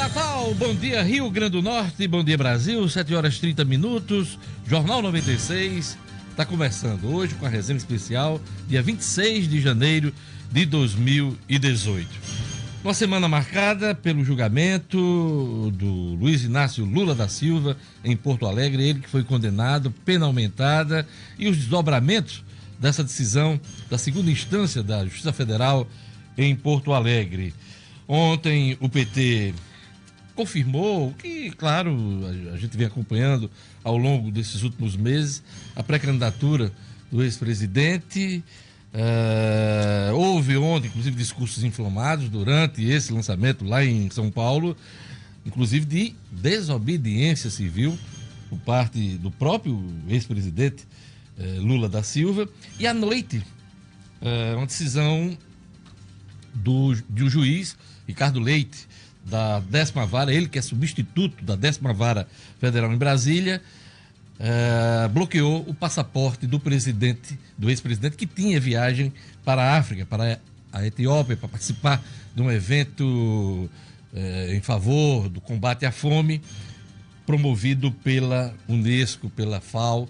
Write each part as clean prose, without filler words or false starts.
Natal, bom dia Rio Grande do Norte, bom dia Brasil, 7h30, Jornal 96, está começando hoje com a resenha especial, dia 26 de janeiro de 2018. Uma semana marcada pelo julgamento do Luiz Inácio Lula da Silva em Porto Alegre, ele que foi condenado, pena aumentada, e os desdobramentos dessa decisão da segunda instância da Justiça Federal em Porto Alegre. Ontem o PT confirmou que, claro, a gente vem acompanhando ao longo desses últimos meses a pré-candidatura do ex-presidente. Houve ontem, inclusive, discursos inflamados durante esse lançamento lá em São Paulo, inclusive de desobediência civil por parte do próprio ex-presidente Lula da Silva. E à noite, uma decisão de um juiz, Ricardo Leite, da 10ª Vara, ele que é substituto da 10ª Vara Federal em Brasília, bloqueou o passaporte do ex-presidente, que tinha viagem para a África, para a Etiópia, para participar de um evento em favor do combate à fome, promovido pela Unesco, pela FAO,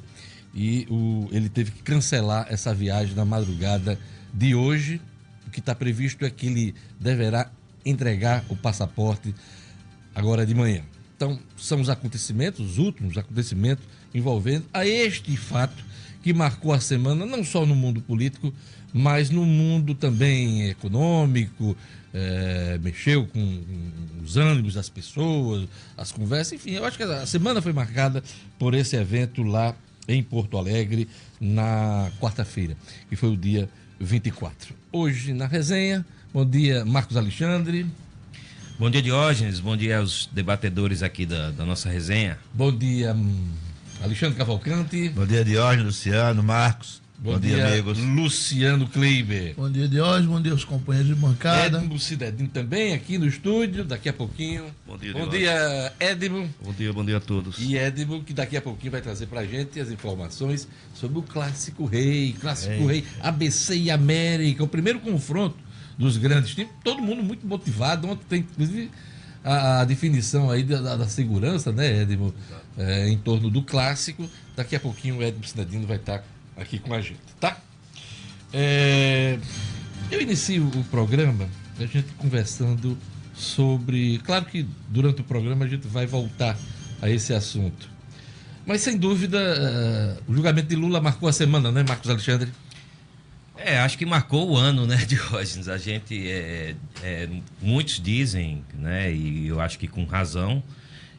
e ele teve que cancelar essa viagem na madrugada de hoje. O que está previsto é que ele deverá entregar o passaporte agora de manhã. Então, são os acontecimentos, os últimos acontecimentos envolvendo a este fato que marcou a semana, não só no mundo político, mas no mundo também econômico, mexeu com os ânimos das pessoas, as conversas, enfim, eu acho que a semana foi marcada por esse evento lá em Porto Alegre, na quarta-feira, que foi o dia 24. Hoje na resenha, bom dia Marcos Alexandre. Bom dia Diógenes, bom dia aos debatedores aqui da nossa resenha. Bom dia Alexandre Cavalcante. Bom dia Diógenes, Luciano, Marcos. Bom dia amigos. Luciano Kleiber. Bom dia Diógenes, bom dia aos companheiros de bancada. Edmo Cidadinho também aqui no estúdio, daqui a pouquinho. Bom dia, bom dia Edmo. Bom dia a todos. E Edmo, que daqui a pouquinho vai trazer pra gente as informações sobre o Clássico Rei, ABC e América, o primeiro confronto dos grandes times, todo mundo muito motivado. Ontem tem inclusive a definição aí da segurança, né, Edmo, em torno do Clássico. Daqui a pouquinho o Edmo Cidadinho vai estar aqui com a gente, tá? Eu inicio o programa, a gente conversando sobre... Claro que durante o programa a gente vai voltar a esse assunto. Mas, sem dúvida, o julgamento de Lula marcou a semana, né, Marcos Alexandre? Acho que marcou o ano, né, Diógenes? A gente... muitos dizem, né, e eu acho que com razão,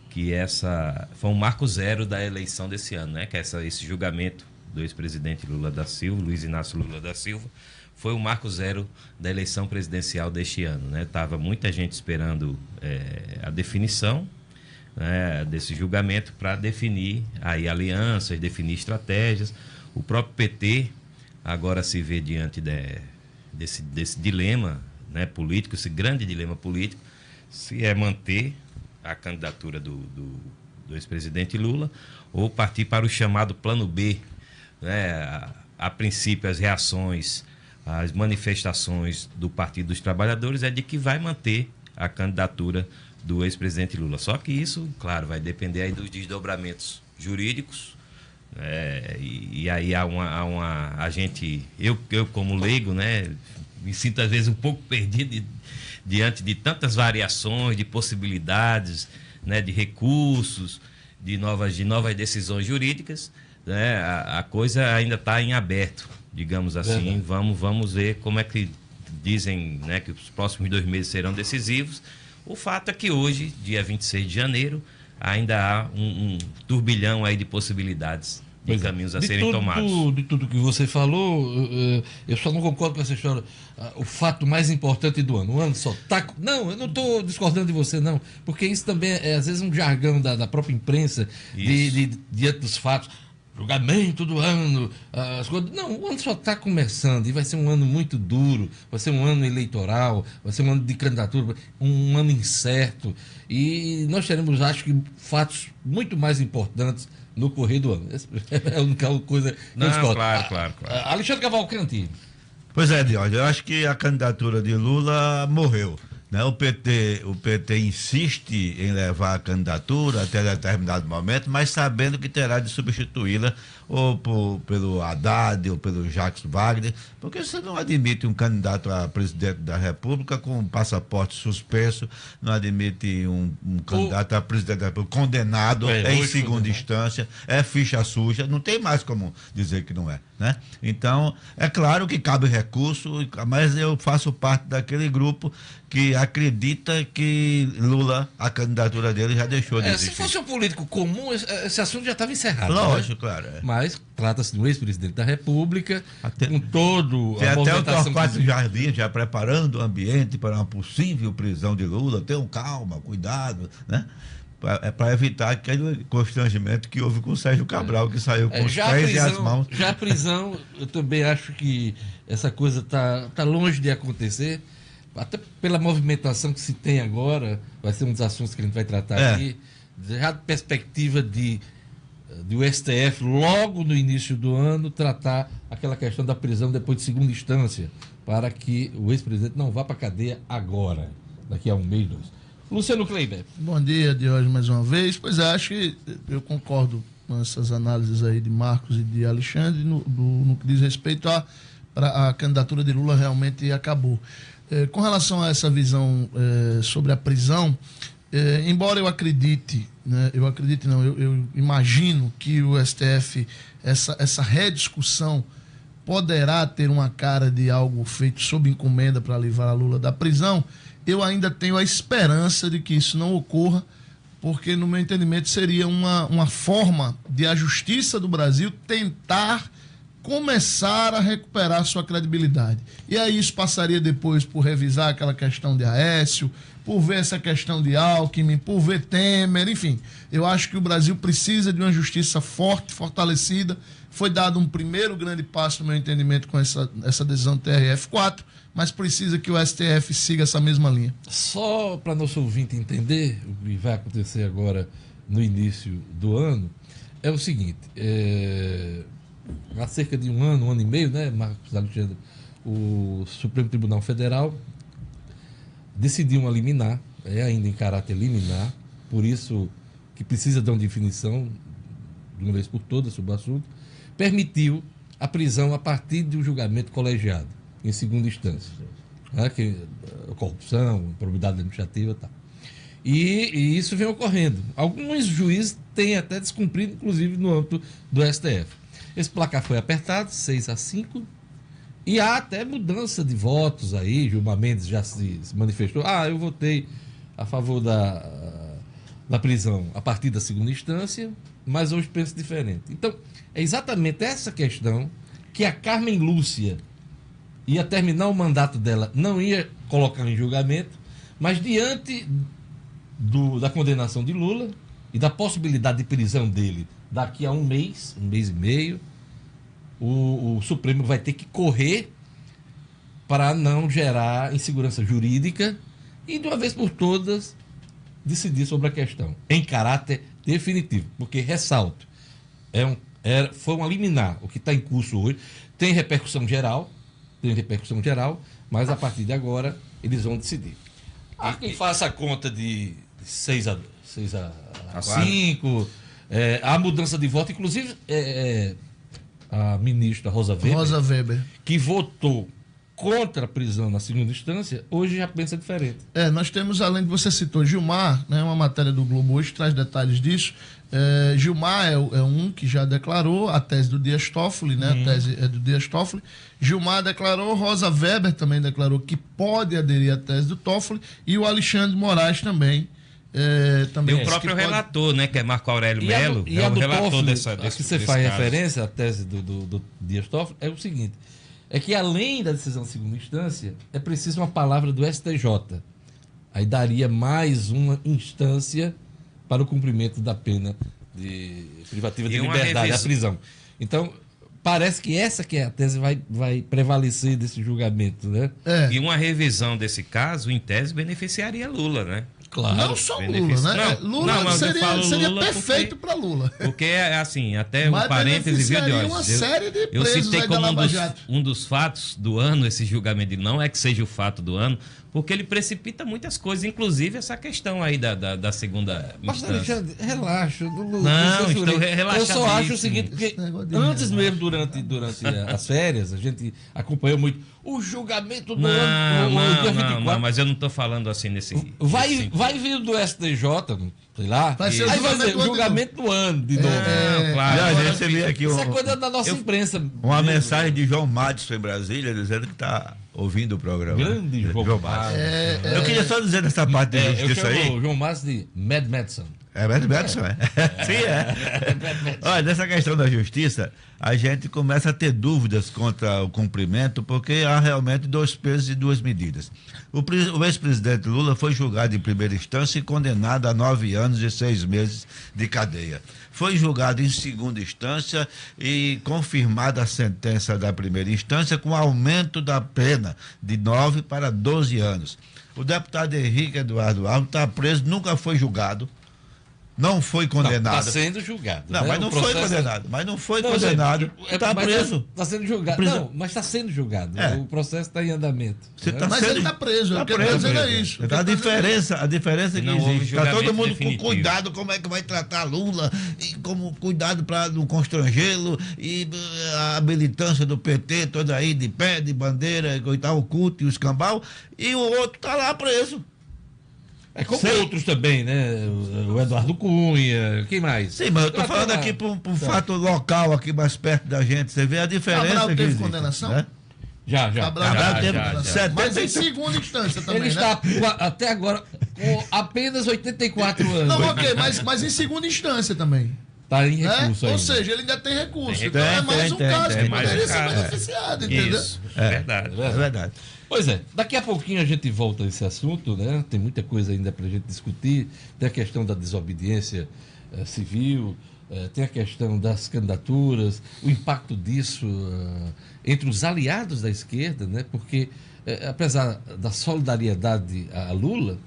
que essa foi um marco zero da eleição desse ano, né? Que esse julgamento do ex-presidente Lula da Silva, Luiz Inácio Lula da Silva, foi o marco zero da eleição presidencial deste ano, né? Tava muita gente esperando a definição, né, desse julgamento para definir aí alianças, definir estratégias. O próprio PT agora se vê diante desse dilema, né, político, esse grande dilema político, se é manter a candidatura do ex-presidente Lula ou partir para o chamado plano B. A princípio, as reações, as manifestações do Partido dos Trabalhadores é de que vai manter a candidatura do ex-presidente Lula. Só que isso, claro, vai depender aí dos desdobramentos jurídicos. E aí eu como leigo, né, me sinto às vezes um pouco perdido diante de tantas variações, de possibilidades, né, de recursos, de novas decisões jurídicas. A coisa ainda está em aberto, digamos assim. Vamos ver como é que dizem, né, que os próximos 2 meses serão decisivos. O fato é que hoje, dia 26 de janeiro, ainda há um turbilhão aí de possibilidades, de caminhos a serem tomados. De tudo que você falou, eu só não concordo com essa história. O fato mais importante do ano. O ano só está... Não, eu não estou discordando de você, não. Porque isso também é, às vezes, um jargão da própria imprensa diante dos fatos. Julgamento do ano, as coisas... Não, o ano só está começando e vai ser um ano muito duro, vai ser um ano eleitoral, vai ser um ano de candidatura, um ano incerto. E nós teremos, acho que, fatos muito mais importantes no correr do ano. Essa é a única coisa que eu discordo. Claro. Alexandre Cavalcante. Pois é, Diógenes, eu acho que a candidatura de Lula morreu. né? O PT insiste em levar a candidatura até determinado momento, mas sabendo que terá de substituí-la pelo Haddad ou pelo Jacques Wagner, porque você não admite um candidato a presidente da República com um passaporte suspenso, não admite um candidato a presidente da República condenado em segunda instância, é ficha suja, não tem mais como dizer que não é, né? Então, é claro que cabe recurso, mas eu faço parte daquele grupo que acredita que Lula, a candidatura dele já deixou de existir. Se fosse um político comum, esse assunto já estava encerrado. Lógico, né? Claro. Mas trata-se de um ex-presidente da República, com todo a movimentação... Tem até o Torquato Jardim já preparando o ambiente para uma possível prisão de Lula. Tenham calma, cuidado, né? É para evitar aquele constrangimento que houve com o Sérgio Cabral, que saiu com os pés e as mãos. Já a prisão, eu também acho que essa coisa tá longe de acontecer, até pela movimentação que se tem agora, vai ser um dos assuntos que a gente vai tratar aqui, já de perspectiva de o STF, logo no início do ano, tratar aquela questão da prisão depois de segunda instância, para que o ex-presidente não vá para a cadeia agora, daqui a um mês, 2. Luciano Kleiber. Bom dia, Diógenes, mais uma vez. Pois é, acho que eu concordo com essas análises aí de Marcos e de Alexandre no que diz respeito a candidatura de Lula realmente acabou. Com relação a essa visão sobre a prisão, embora eu acredite, né, eu imagino que o STF, essa rediscussão poderá ter uma cara de algo feito sob encomenda para livrar a Lula da prisão, eu ainda tenho a esperança de que isso não ocorra, porque, no meu entendimento, seria uma forma de a justiça do Brasil tentar começar a recuperar sua credibilidade. E aí isso passaria depois por revisar aquela questão de Aécio, por ver essa questão de Alckmin, por ver Temer, enfim. Eu acho que o Brasil precisa de uma justiça forte, fortalecida. Foi dado um primeiro grande passo, no meu entendimento, com essa decisão do TRF4, mas precisa que o STF siga essa mesma linha. Só para nosso ouvinte entender o que vai acontecer agora no início do ano, é o seguinte, há cerca de um ano e meio, né, Marcos Alexandre, o Supremo Tribunal Federal decidiu uma liminar, ainda em caráter liminar, por isso que precisa de uma definição de uma vez por todas sobre o assunto, permitiu a prisão a partir de um julgamento colegiado, em segunda instância, né, corrupção, improbidade administrativa e tal. E isso vem ocorrendo. Alguns juízes têm até descumprido, inclusive no âmbito do STF. Esse placar foi apertado, 6-5, e há até mudança de votos aí. Gilmar Mendes já se manifestou. Eu votei a favor da prisão a partir da segunda instância, mas hoje penso diferente. Então, é exatamente essa questão que a Carmen Lúcia ia terminar o mandato dela, não ia colocar em julgamento, mas diante da condenação de Lula e da possibilidade de prisão dele daqui a um mês e meio, o Supremo vai ter que correr para não gerar insegurança jurídica e, de uma vez por todas, decidir sobre a questão, em caráter definitivo. Porque, ressalto, foi uma liminar. O que está em curso hoje tem repercussão geral, mas a partir de agora eles vão decidir. Quem faça a conta de 6-5, a mudança de voto, inclusive a ministra Rosa Weber, que votou contra a prisão na segunda instância, hoje já pensa diferente. Nós temos, além de você citou Gilmar, né, uma matéria do Globo hoje traz detalhes disso. Gilmar é um que já declarou a tese do Dias Toffoli, né? A tese é do Dias Toffoli. Gilmar declarou, Rosa Weber também declarou que pode aderir à tese do Toffoli, e o Alexandre Moraes também. E o próprio relator, né, que é Marco Aurélio Melo, é o relator Toffoli, desse que você faz caso. Referência à tese do Dias Toffoli, é o seguinte, é que além da decisão de segunda instância, é preciso uma palavra do STJ. Aí daria mais uma instância para o cumprimento da pena privativa de liberdade, a prisão. Então, parece que essa que é a tese vai prevalecer desse julgamento, né? E uma revisão desse caso, em tese, beneficiaria Lula, né? Claro. Não só Lula, né? Lula seria perfeito para Lula. Porque, assim, até um parêntese, viu, Diógenes? Eu citei como um dos fatos do ano, esse julgamento, não é que seja o fato do ano, porque ele precipita muitas coisas, inclusive essa questão aí da segunda Mas, instância. Alexandre, relaxa. Não, estou relaxadíssimo. Eu só acho o seguinte, porque antes mesmo, durante as férias, a gente acompanhou muito o julgamento do dia 24. Não, mas eu não estou falando assim nesse... Vai vir do STJ, sei lá. Vai ser o aí vai dizer o julgamento do ano, de novo. Claro. Já recebi aqui Isso é coisa da nossa imprensa. uma mensagem de João Madison em Brasília, dizendo que está ouvindo o programa. Grande João Madison. Eu queria só dizer nessa parte de Eu justiça chamo aí. o João Madison de Mad Madison. É Madison, é? Sim, é. Olha, nessa questão da justiça, a gente começa a ter dúvidas contra o cumprimento, porque há realmente 2 pesos e 2 medidas. O ex-presidente Lula foi julgado em primeira instância e condenado a 9 anos e 6 meses de cadeia. Foi julgado em segunda instância e confirmada a sentença da primeira instância com aumento da pena de 9 para 12 anos. O deputado Henrique Eduardo Alves está preso, nunca foi julgado. Não foi condenado. Está sendo julgado. Não, né? mas não foi condenado. Mas não foi condenado. Está mas preso. Está sendo julgado. Preso. Não, mas está sendo julgado. É. O processo está em andamento. Você né? tá Mas sendo- ele está preso. Tá O que eu estou preso. dizendo é isso. A diferença é que Não houve existe. Está todo julgamento mundo definitivo. com cuidado como é que vai tratar Lula, e como cuidado para não constrangê-lo, e a militância do PT toda aí de pé, de bandeira, e tal, o culto e o escambau, e o outro está lá preso. É como Sei. outros também, né? O Eduardo Cunha, quem mais? Sim, mas eu estou Até falando lá. aqui para um fato local, aqui mais perto da gente. Você vê a diferença Cabral que teve existe, condenação? né? Já. Cabral Cabral já teve já. Mas 70 em e- segunda instância também, Ele né? está até agora com apenas 84 anos. Não, ok, mas em segunda instância também. Está em Né? recurso ainda. Ou seja, ele ainda tem recurso. Tem, Então é mais um caso tem que mais poderia um ser caso. beneficiado, entendeu? Isso, verdade. É verdade. Pois é, daqui a pouquinho a gente volta a esse assunto, né? Tem muita coisa ainda para a gente discutir. Tem a questão da desobediência civil, tem a questão das candidaturas, o impacto disso entre os aliados da esquerda, né? Porque, apesar da solidariedade a Lula,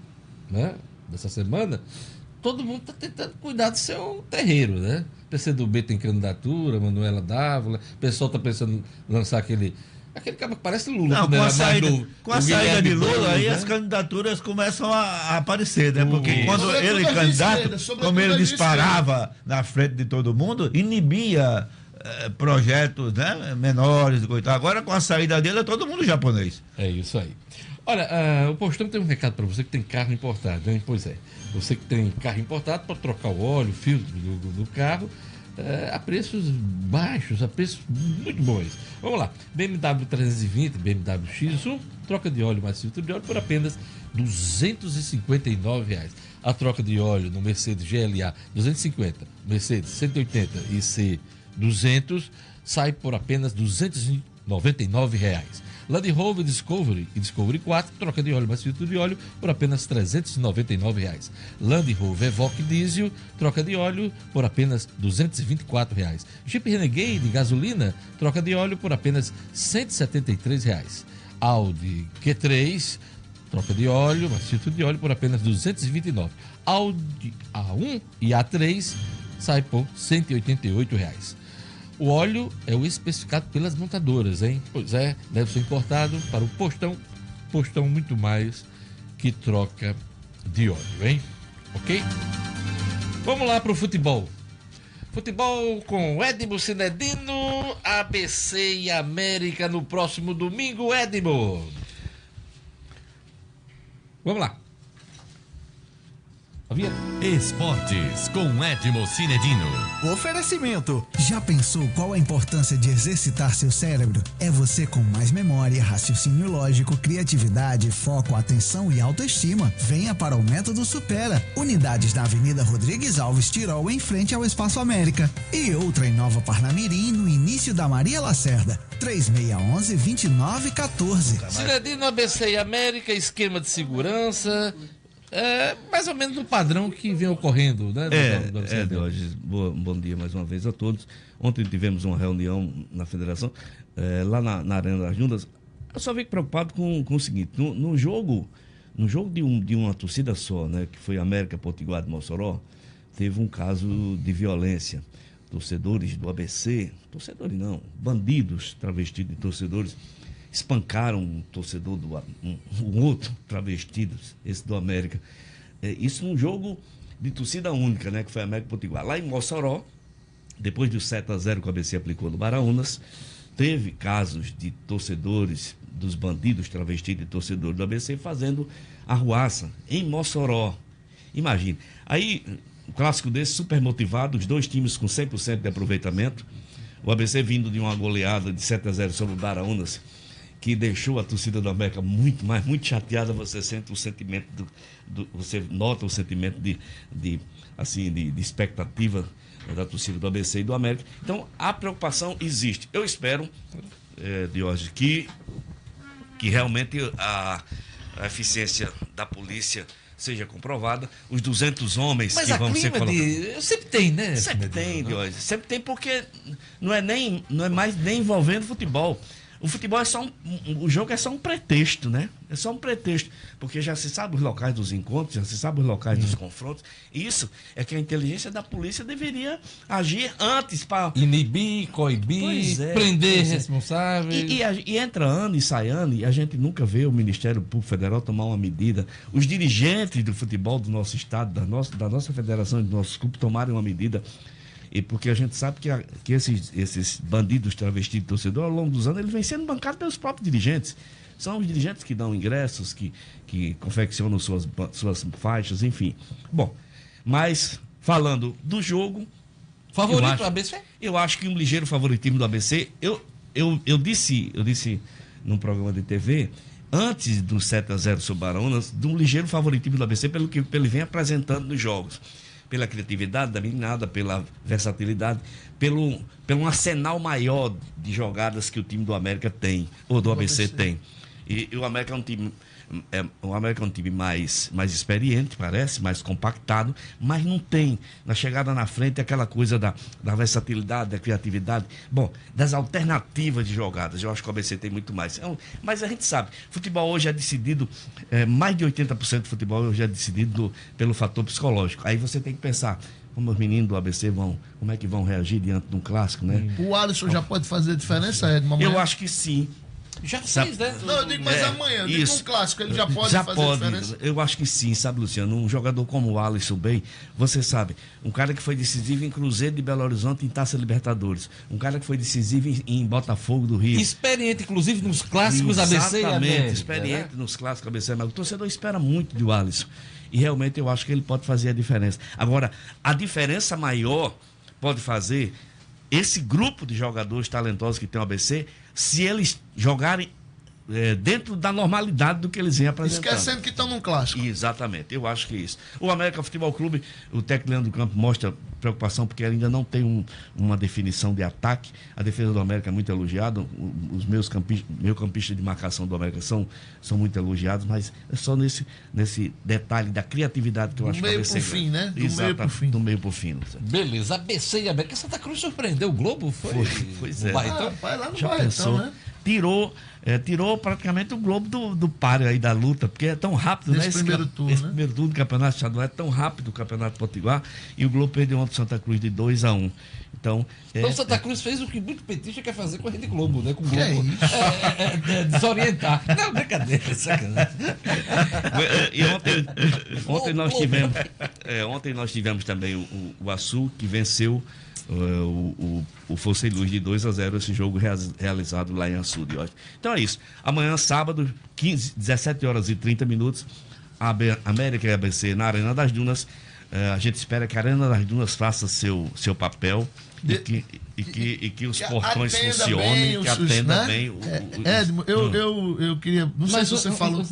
né? Dessa semana, todo mundo está tentando cuidar do seu terreiro, né? PCdoB tem candidatura, Manuela Dávila, o pessoal está pensando em lançar aquele cara que parece Lula, Não, quando com era a mais saída, novo. com a O saída de Guilherme Lula, Boulos, aí né? as candidaturas começam a aparecer, né? Porque Isso. quando Sobretudo ele as de candidato, esquerda, sobretudo como ele as de disparava na frente de todo mundo, inibia projetos, né, menores e coisa. Agora, com a saída dele, é todo mundo japonês. É isso aí. Olha, o Postão tem um recado para você que tem carro importado, né? Pois é. Você que tem carro importado, pode trocar o óleo, o filtro do carro a preços baixos, a preços muito bons. Vamos lá. BMW 320, BMW X1, troca de óleo mais filtro de óleo por apenas R$ 259. A troca de óleo no Mercedes GLA 250, Mercedes 180 e C200 sai por apenas R$ 299. Land Rover Discovery e Discovery 4, troca de óleo mais filtro de óleo por apenas R$ 399. Land Rover Evoque Diesel, troca de óleo por apenas R$ 224. Jeep Renegade gasolina, troca de óleo por apenas R$ 173. Audi Q3, troca de óleo, mais filtro de óleo por apenas R$ 229. Audi A1 e A3 sai por R$ 188. O óleo é o especificado pelas montadoras, hein? Pois é, deve ser importado para o Postão. Postão muito mais que troca de óleo, hein? Ok? Vamos lá para o futebol. Futebol com Edmo Cinedino, ABC e América no próximo domingo, Edmo. Vamos lá. Esportes com Edmo Cinedino. Oferecimento. Já pensou qual a importância de exercitar seu cérebro? É você com mais memória, raciocínio lógico, criatividade, foco, atenção e autoestima. Venha para o Método Supera. Unidades na Avenida Rodrigues Alves, Tirol, em frente ao Espaço América. E outra em Nova Parnamirim, no início da Maria Lacerda. 3611-2914. Cinedino, ABC e América, esquema de segurança... mais ou menos o padrão que vem ocorrendo, né? Jorge, bom dia mais uma vez a todos. Ontem tivemos uma reunião na federação, lá na Arena das Juntas. Eu só fico preocupado com o seguinte: no jogo de uma torcida só, né, que foi América Potiguar de Mossoró, teve um caso de violência. Torcedores do ABC, torcedores não, bandidos travestidos de torcedores, espancaram um torcedor, um outro travestido, esse do América. Isso num jogo de torcida única, né? Que foi América e Potiguar. Lá em Mossoró, depois do 7-0 que o ABC aplicou no Baraunas, teve casos de torcedores, dos bandidos travestidos de torcedores do ABC fazendo arruaça em Mossoró. Imagine. Aí, um clássico desse, super motivado, os dois times com 100% de aproveitamento. O ABC vindo de uma goleada de 7-0 sobre o Baraunas, que deixou a torcida do América muito chateada. Você sente o sentimento você nota o sentimento de expectativa da torcida do ABC e do América. Então, a preocupação existe. Eu espero, Diógenes, que realmente a eficiência da polícia seja comprovada. Os 200 homens que vão ser colocados. Sempre tem, né? Sempre tem, Diógenes. Sempre tem, porque não é mais nem envolvendo futebol. O futebol é só o jogo é só um pretexto, né? É só um pretexto, porque já se sabe os locais dos encontros, já se sabe os locais dos confrontos. E isso é que a inteligência da polícia deveria agir antes para inibir, coibir, prender responsáveis. E entra ano e sai ano, e a gente nunca vê o Ministério Público Federal tomar uma medida. Os dirigentes do futebol do nosso estado, da nossa federação e do nosso clube tomarem uma medida. E porque a gente sabe que esses bandidos travestidos de torcedor, ao longo dos anos, eles vêm sendo bancados pelos próprios dirigentes. São os dirigentes que dão ingressos, que confeccionam suas faixas, enfim. Bom, mas falando do jogo... Favorito do ABC? Eu acho que um ligeiro favoritismo do ABC. Eu disse num programa de TV, antes do 7-0 sobre o Baraunas, de um ligeiro favoritismo do ABC pelo que ele vem apresentando nos jogos. Pela criatividade da meninada, pela versatilidade, pelo um arsenal maior de jogadas que o time do América tem, ou do ABC tem. E o América é um time... O América é um time mais experiente, parece, mais compactado, mas não tem, na chegada na frente, aquela coisa da versatilidade, da criatividade, das alternativas de jogadas. Eu acho que o ABC tem muito mais. Mas a gente sabe, futebol hoje é decidido, mais de 80% do futebol hoje é decidido pelo fator psicológico. Aí você tem que pensar, como os meninos do ABC como é que vão reagir diante de um clássico, né? O Alisson já pode fazer diferença, Edmar? Eu acho que sim. Já fez, né? Não, eu digo, mas amanhã, eu digo um clássico, ele já pode fazer diferença? Eu acho que sim, sabe, Luciano? Um jogador como o Alisson Bey, você sabe, um cara que foi decisivo em Cruzeiro de Belo Horizonte em Taça Libertadores, um cara que foi decisivo em Botafogo do Rio. Experiente, inclusive, nos clássicos ABC e América. Exatamente, experiente nos clássicos ABC, mas o torcedor espera muito do Alisson. E realmente eu acho que ele pode fazer a diferença. Agora, a diferença maior pode fazer esse grupo de jogadores talentosos que tem o ABC, se eles jogarem dentro da normalidade do que eles vêm apresentando. Esquecendo que estão num clássico. Exatamente, eu acho que é isso. O América Futebol Clube, o técnico Leandro Campos mostra preocupação porque ainda não tem uma definição de ataque. A defesa do América é muito elogiada, os meus campistas de marcação do América são muito elogiados, mas é só nesse detalhe da criatividade que eu acho que vai ser. Do meio pro fim, né? Do meio pro fim. Beleza, ABC e América. Santa Cruz surpreendeu o Globo? Foi pois é. Vai lá no Já Baitão, pensou? né? Tirou praticamente o Globo do páreo aí da luta, porque é tão rápido, esse primeiro turno, esse primeiro turno do Campeonato Estadual é tão rápido o Campeonato Potiguar, e o Globo perdeu ontem o Santa Cruz de 2-1. Então Santa Cruz fez o que muito petista quer fazer com a Rede Globo, né? Com o Globo. Desorientar. Não, brincadeira, sacanagem. E ontem nós tivemos também o Açu, que venceu o Força e Luz de 2-0, esse jogo realizado lá em Açu de hoje. Então é isso. Amanhã, sábado, 17h30, América e ABC na Arena das Dunas. A gente espera que a Arena das Dunas faça seu papel e que os portões funcionem, que atenda bem. Edmo, eu queria... Não sei se você falou...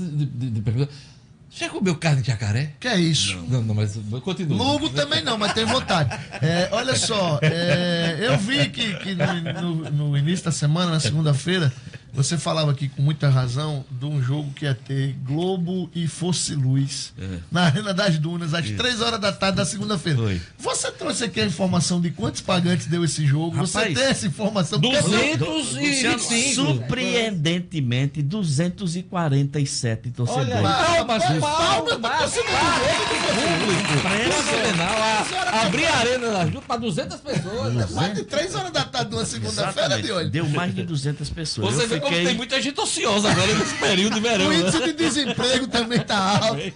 Já comeu carne de jacaré? Que é isso? Não, mas continua. Lugo também não, mas tem vontade. Olha só, eu vi que no início da semana, na segunda-feira, você falava aqui com muita razão de um jogo que ia ter Globo e Força e Luz na Arena das Dunas, às 3h da tarde da segunda-feira. Você trouxe aqui a informação de quantos pagantes deu esse jogo? Rapaz, você tem essa informação? 225. Surpreendentemente, 247 torcedores. Abrir a Arena das Dunas para 200 pessoas. Mais de 3h da tarde de uma segunda-feira de hoje. Deu mais de 200 pessoas. Como tem fiquei... muita gente ociosa agora nesse período de verão. O né? índice de desemprego também tá alto.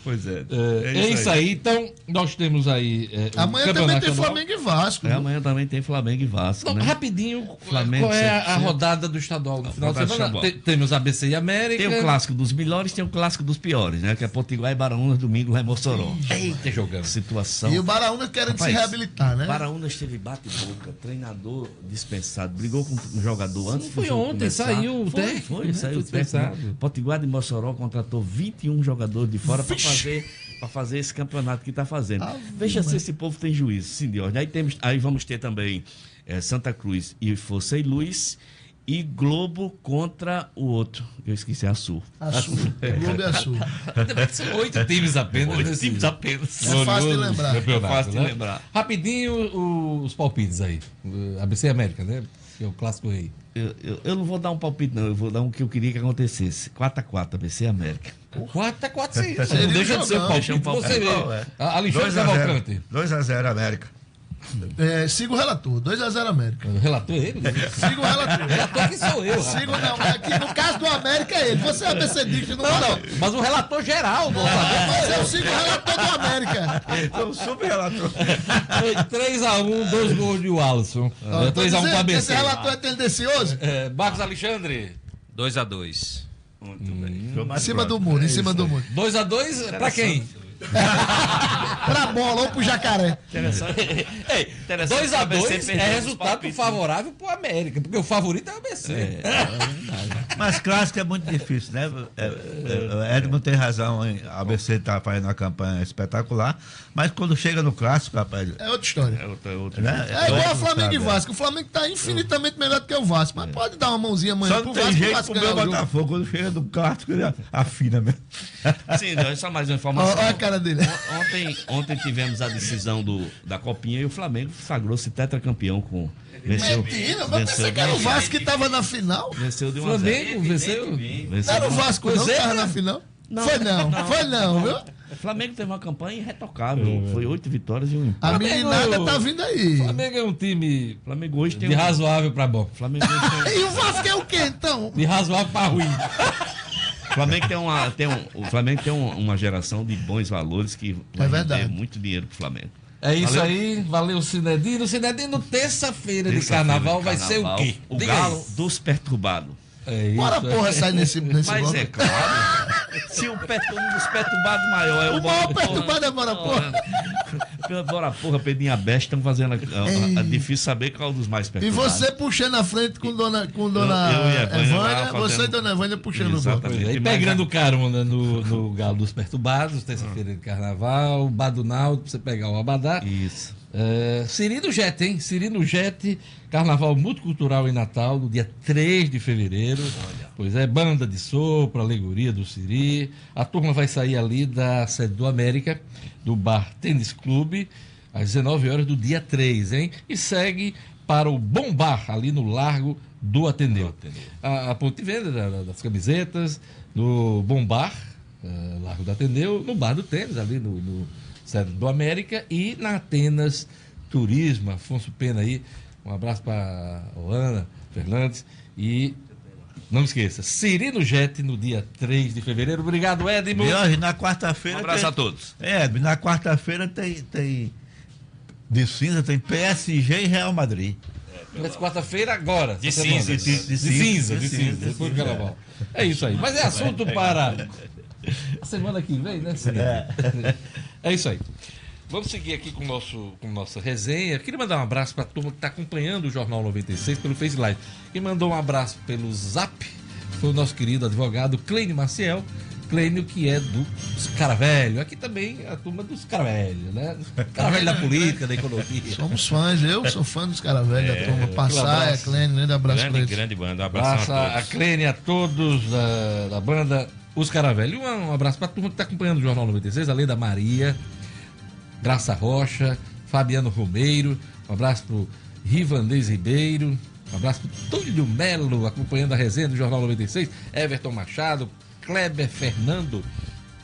Pois é. É isso aí. Então, nós temos aí. O Amanhã também Campeonato tem Estadual. Flamengo e Vasco. viu? Amanhã também tem Flamengo e Vasco, Não, né? rapidinho, Flamengo, qual é a 100%. rodada do estadual no final de rodada semana? estadual. Temos ABC e América. Tem o clássico dos melhores, tem o clássico dos piores, né? Que é Potiguar e Baraúnas, domingo lá em Mossoró. Eita, jogando. Situação. E o Baraúna querendo se Rapaz, reabilitar, né? Baraúnas teve bate-boca, treinador dispensado, brigou com um jogador antes do Foi jogo ontem, começar. saiu o Foi, técnico, Foi, né? saiu Foi o técnico. dispensado. Potiguar de Mossoró contratou 21 jogadores de fora para fazer esse campeonato que está fazendo. Veja se esse povo tem juízo, sim, Dios. Aí vamos ter também Santa Cruz e Força e Luz e Globo contra o outro. Eu esqueci, a Sul. Açul. Globo e Açul. São 8 times apenas. 8 nesse times apenas. É fácil de glorioso lembrar. campeonato, É fácil de né? lembrar. Rapidinho, os palpites aí. ABC e América, né? Que é o clássico aí. Eu não vou dar um palpite, não. Eu vou dar um que eu queria que acontecesse. 4x4, ABC e América. 4x4 sim. Seria Não deixa de ser jogão. palpite. Deixa um palpite. Você vê. Alexandre 2-0. Cavalcante. 2-0 América. Siga o relator, 2x0 América. O relator é ele? Siga o relator. O relator que sou eu. Siga não, aqui no caso do América é ele. Você é ABCdista, não Não, mas o relator geral do orçamento. Mas eu sigo o relator do América. Então, super relator. 3x1, 2 gols de Alisson. 3x1 pro Esse ABC. relator é tendencioso? Marcos Alexandre. 2-2. Muito bem. Em cima do muro, em cima do muro. 2x2 pra quem? Pra bola ou pro jacaré. Ei, 2x2 é resultado favorável pro América, porque o favorito é o ABC. Mas clássico é muito difícil, né? Edmund tem razão, hein? A ABC está fazendo uma campanha espetacular, mas quando chega no clássico, rapaz. É outra história. Né? É igual o Flamengo e Vasco. O Flamengo tá infinitamente melhor do que o Vasco, mas pode dar uma mãozinha amanhã Só pro não tem Vasco, pro jeito Vasco pro ganhar meu o jogo. Botafogo. Quando chega no clássico, ele afina mesmo. Sim, não, só mais uma informação. Olha a cara dele. Ontem tivemos a decisão da Copinha e o Flamengo sagrou-se tetracampeão com. Venceu. Mentira, mas pensei que era o Vasco que tava na final. Venceu de 1-0. Flamengo venceu. Não era o Vasco não que tava na final? Foi não, viu? O Flamengo teve uma campanha irretocável. Foi 8 vitórias e 1 empate. A Flamengo- meninada tá vindo aí. O Flamengo é um time O Flamengo hoje tem de razoável pra bom. O Flamengo hoje tem E o Vasco é o quê, então? De razoável pra ruim. O Flamengo o Flamengo tem uma geração de bons valores que vai verdade. render muito dinheiro pro Flamengo. É isso Valeu. aí, valeu Cinedino. Cinedino, terça-feira de Terça-feira carnaval de vai ser o carnaval, quê? O Diga Galo aí. dos Perturbados. É isso. Bora, porra, sai nesse Mas bloco. é claro. Se um dos perturbados maior é o O maior perturbado é Bora Porra. Bora porra, Pedrinha Besta, estão fazendo. É difícil saber qual dos mais E perturbados. você puxando a frente com dona Eu e a Evânia lá Evânia, fazendo- você e dona Evânia puxando o bloco. Exatamente. Aí pegando carona no Galo dos Perturbados, terça-feira de carnaval, Badunaldo, pra você pegar o Abadá. Isso. Cirino Jet, hein? Cirino Jet, Carnaval Multicultural em Natal, no dia 3 de fevereiro. Pois é, banda de sopro, alegoria do Siri. A turma vai sair ali da sede do América, do Bar Tênis Clube, às 19 horas do dia 3, hein? E segue para o Bom Bar, ali no Largo do Ateneu. A ponto de venda das camisetas, no Bom Bar, Largo do Ateneu, no Bar do Tênis, ali no sede do América, e na Atenas Turismo, Afonso Pena aí, um abraço para Ana Fernandes, e não esqueça, Cirino Jet no dia 3 de fevereiro. Obrigado, Edmo. E hoje, na quarta-feira. Um abraço a todos. Na quarta-feira tem. De cinza tem PSG e Real Madrid. Mas quarta-feira agora. De essa cinza. semana. De cinza, cinza. depois do carnaval. É isso aí. Mas é assunto para a semana que vem, né, Cine? É isso aí. Vamos seguir aqui com nossa resenha. Queria mandar um abraço para a turma que está acompanhando o Jornal 96 pelo Face Live. Quem mandou um abraço pelo Zap foi o nosso querido advogado Clênio Maciel. Clênio, que é dos cara velho. Aqui também a turma dos cara velho, né? Dos cara velho da política, da economia. Somos fãs, eu sou fã dos caras velhos da turma. Passar, abraço. Clênio, grande abraço pra eles. Grande banda. Um abraço Abraço a Clênia, a todos da banda Os Caravelhos. Um abraço para a turma que está acompanhando o Jornal 96, além da Maria, Graça Rocha, Fabiano Romeiro. Um abraço para o Rivandês Ribeiro. Um abraço para o Túlio Melo, acompanhando a resenha do Jornal 96. Everton Machado, Kleber Fernando,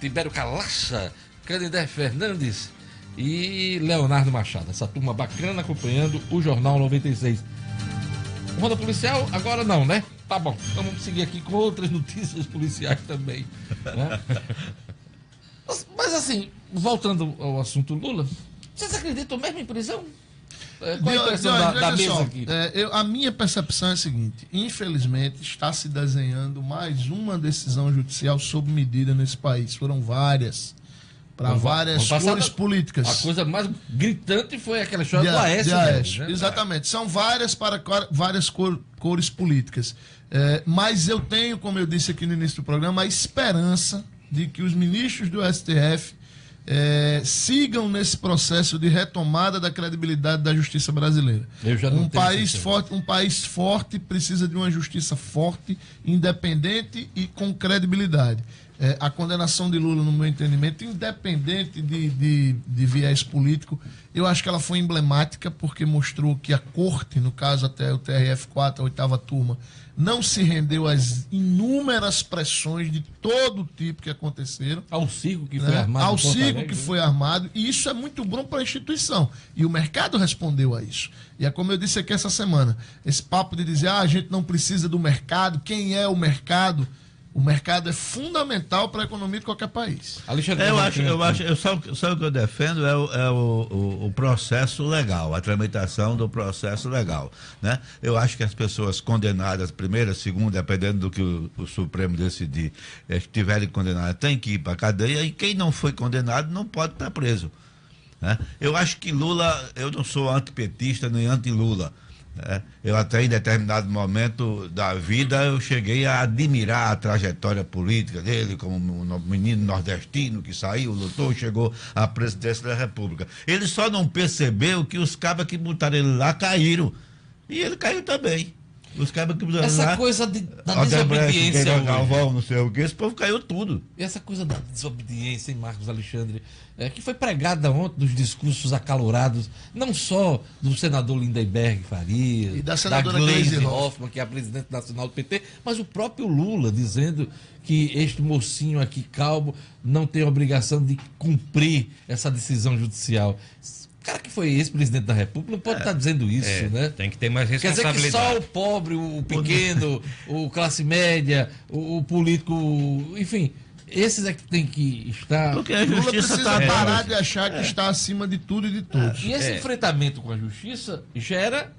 Tibério Calaça, Canidé Fernandes e Leonardo Machado. Essa turma bacana acompanhando o Jornal 96. Ronda policial, agora não, né? Tá bom, então vamos seguir aqui com outras notícias policiais também. Né? Mas assim, voltando ao assunto Lula, vocês acreditam mesmo em prisão? Qual é a impressão da mesa aqui? A minha percepção é a seguinte: infelizmente está se desenhando mais uma decisão judicial sob medida nesse país. Foram várias, para várias cores políticas. A coisa mais gritante foi aquela história do Aécio. Né? Exatamente, são várias para várias cores políticas. Mas eu tenho, como eu disse aqui no início do programa, a esperança de que os ministros do STF sigam nesse processo de retomada da credibilidade da justiça brasileira. Um país forte precisa de uma justiça forte, independente e com credibilidade. A condenação de Lula, no meu entendimento, independente de viés político, eu acho que ela foi emblemática porque mostrou que a corte, no caso até o TRF4, a 8ª turma, não se rendeu às inúmeras pressões de todo tipo que aconteceram. Ao circo que foi armado. Ao circo que foi armado. E isso é muito bom para a instituição. E o mercado respondeu a isso. E é como eu disse aqui essa semana, esse papo de dizer, a gente não precisa do mercado, quem é o mercado? O mercado é fundamental para a economia de qualquer país. Alexandre, só o que eu defendo é o processo legal, a tramitação do processo legal. Né? Eu acho que as pessoas condenadas, primeira, segunda, dependendo do que o Supremo decidir, estiverem condenadas, tem que ir para a cadeia, e quem não foi condenado não pode estar preso. Né? Eu acho que Lula, eu não sou antipetista nem anti-Lula. Eu até em determinado momento da vida eu cheguei a admirar a trajetória política dele como um menino nordestino que saiu, lutou, chegou à presidência da República. Ele só não percebeu que os cabas que botaram ele lá caíram. E ele caiu também. Os cabas que botaram essa lá... coisa da desobediência. Galvão, não sei o que, esse povo caiu tudo. E essa coisa da desobediência, hein, Marcos Alexandre, que foi pregada ontem nos discursos acalorados, não só do senador Lindenberg Farias, e da senadora Gleisi Hoffmann, que é a presidente nacional do PT, mas o próprio Lula dizendo que este mocinho aqui, calmo, não tem obrigação de cumprir essa decisão judicial. O cara que foi ex-presidente da República não pode estar dizendo isso, né? Tem que ter mais responsabilidade. Quer dizer que só o pobre, o pequeno, o classe média, o político, enfim, esses é que tem que estar... Porque a Lula precisa parar de achar que está acima de tudo e de todos. E esse enfrentamento com a justiça gera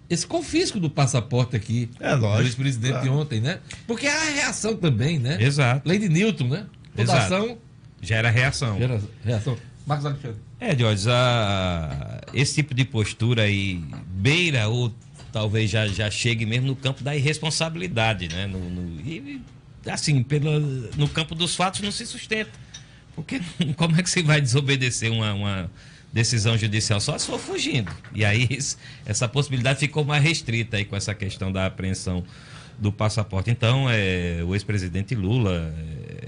esse confisco do passaporte aqui do ex-presidente ontem, né? Porque há a reação também, né? Exato. Lei de Newton, né? Toda ação gera reação. Gera reação. Marcos Alexandre. Jorge, esse tipo de postura aí beira ou talvez já chegue mesmo no campo da irresponsabilidade, né? Assim, no campo dos fatos não se sustenta. Porque como é que você vai desobedecer uma decisão judicial só se for fugindo? E aí essa possibilidade ficou mais restrita aí com essa questão da apreensão do passaporte. Então, o ex-presidente Lula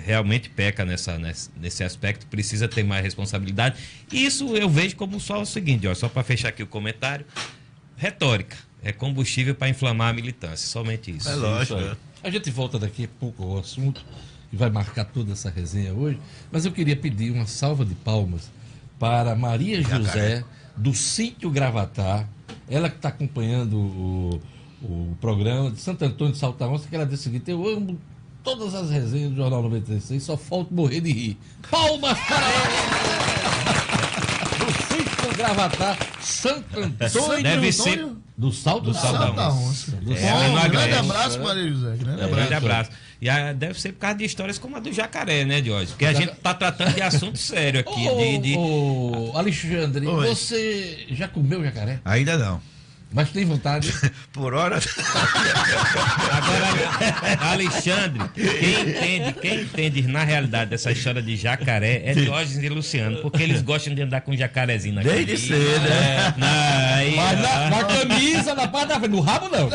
realmente peca nesse aspecto, precisa ter mais responsabilidade. E isso eu vejo como só o seguinte, só para fechar aqui o comentário, retórica, é combustível para inflamar a militância, somente isso. É lógico. A gente volta daqui a pouco ao assunto, que vai marcar toda essa resenha hoje, mas eu queria pedir uma salva de palmas para Maria José, do Sítio Gravatar, ela que está acompanhando o programa de Santo Antônio de Salta Onça, que ela disse o seguinte: eu amo todas as resenhas do Jornal 96, só falta morrer de rir. Palmas para ela! Do Sítio Gravatar, Santo Antônio. Deve ser do Salto da Onça. Um grande abraço, Maria José. Grande abraço. E deve ser por causa de histórias como a do jacaré, né, Jorge? Porque a gente está tratando de assunto sério aqui. Alexandre, você já comeu jacaré? Ainda não. Mas tem vontade? Por hora. Agora, Alexandre, quem entende na realidade dessa história de jacaré é Diógenes e Luciano, porque eles gostam de andar com um jacarezinho na camisa. Desde cedo, né? Mas na camisa, na parte da frente, no rabo não.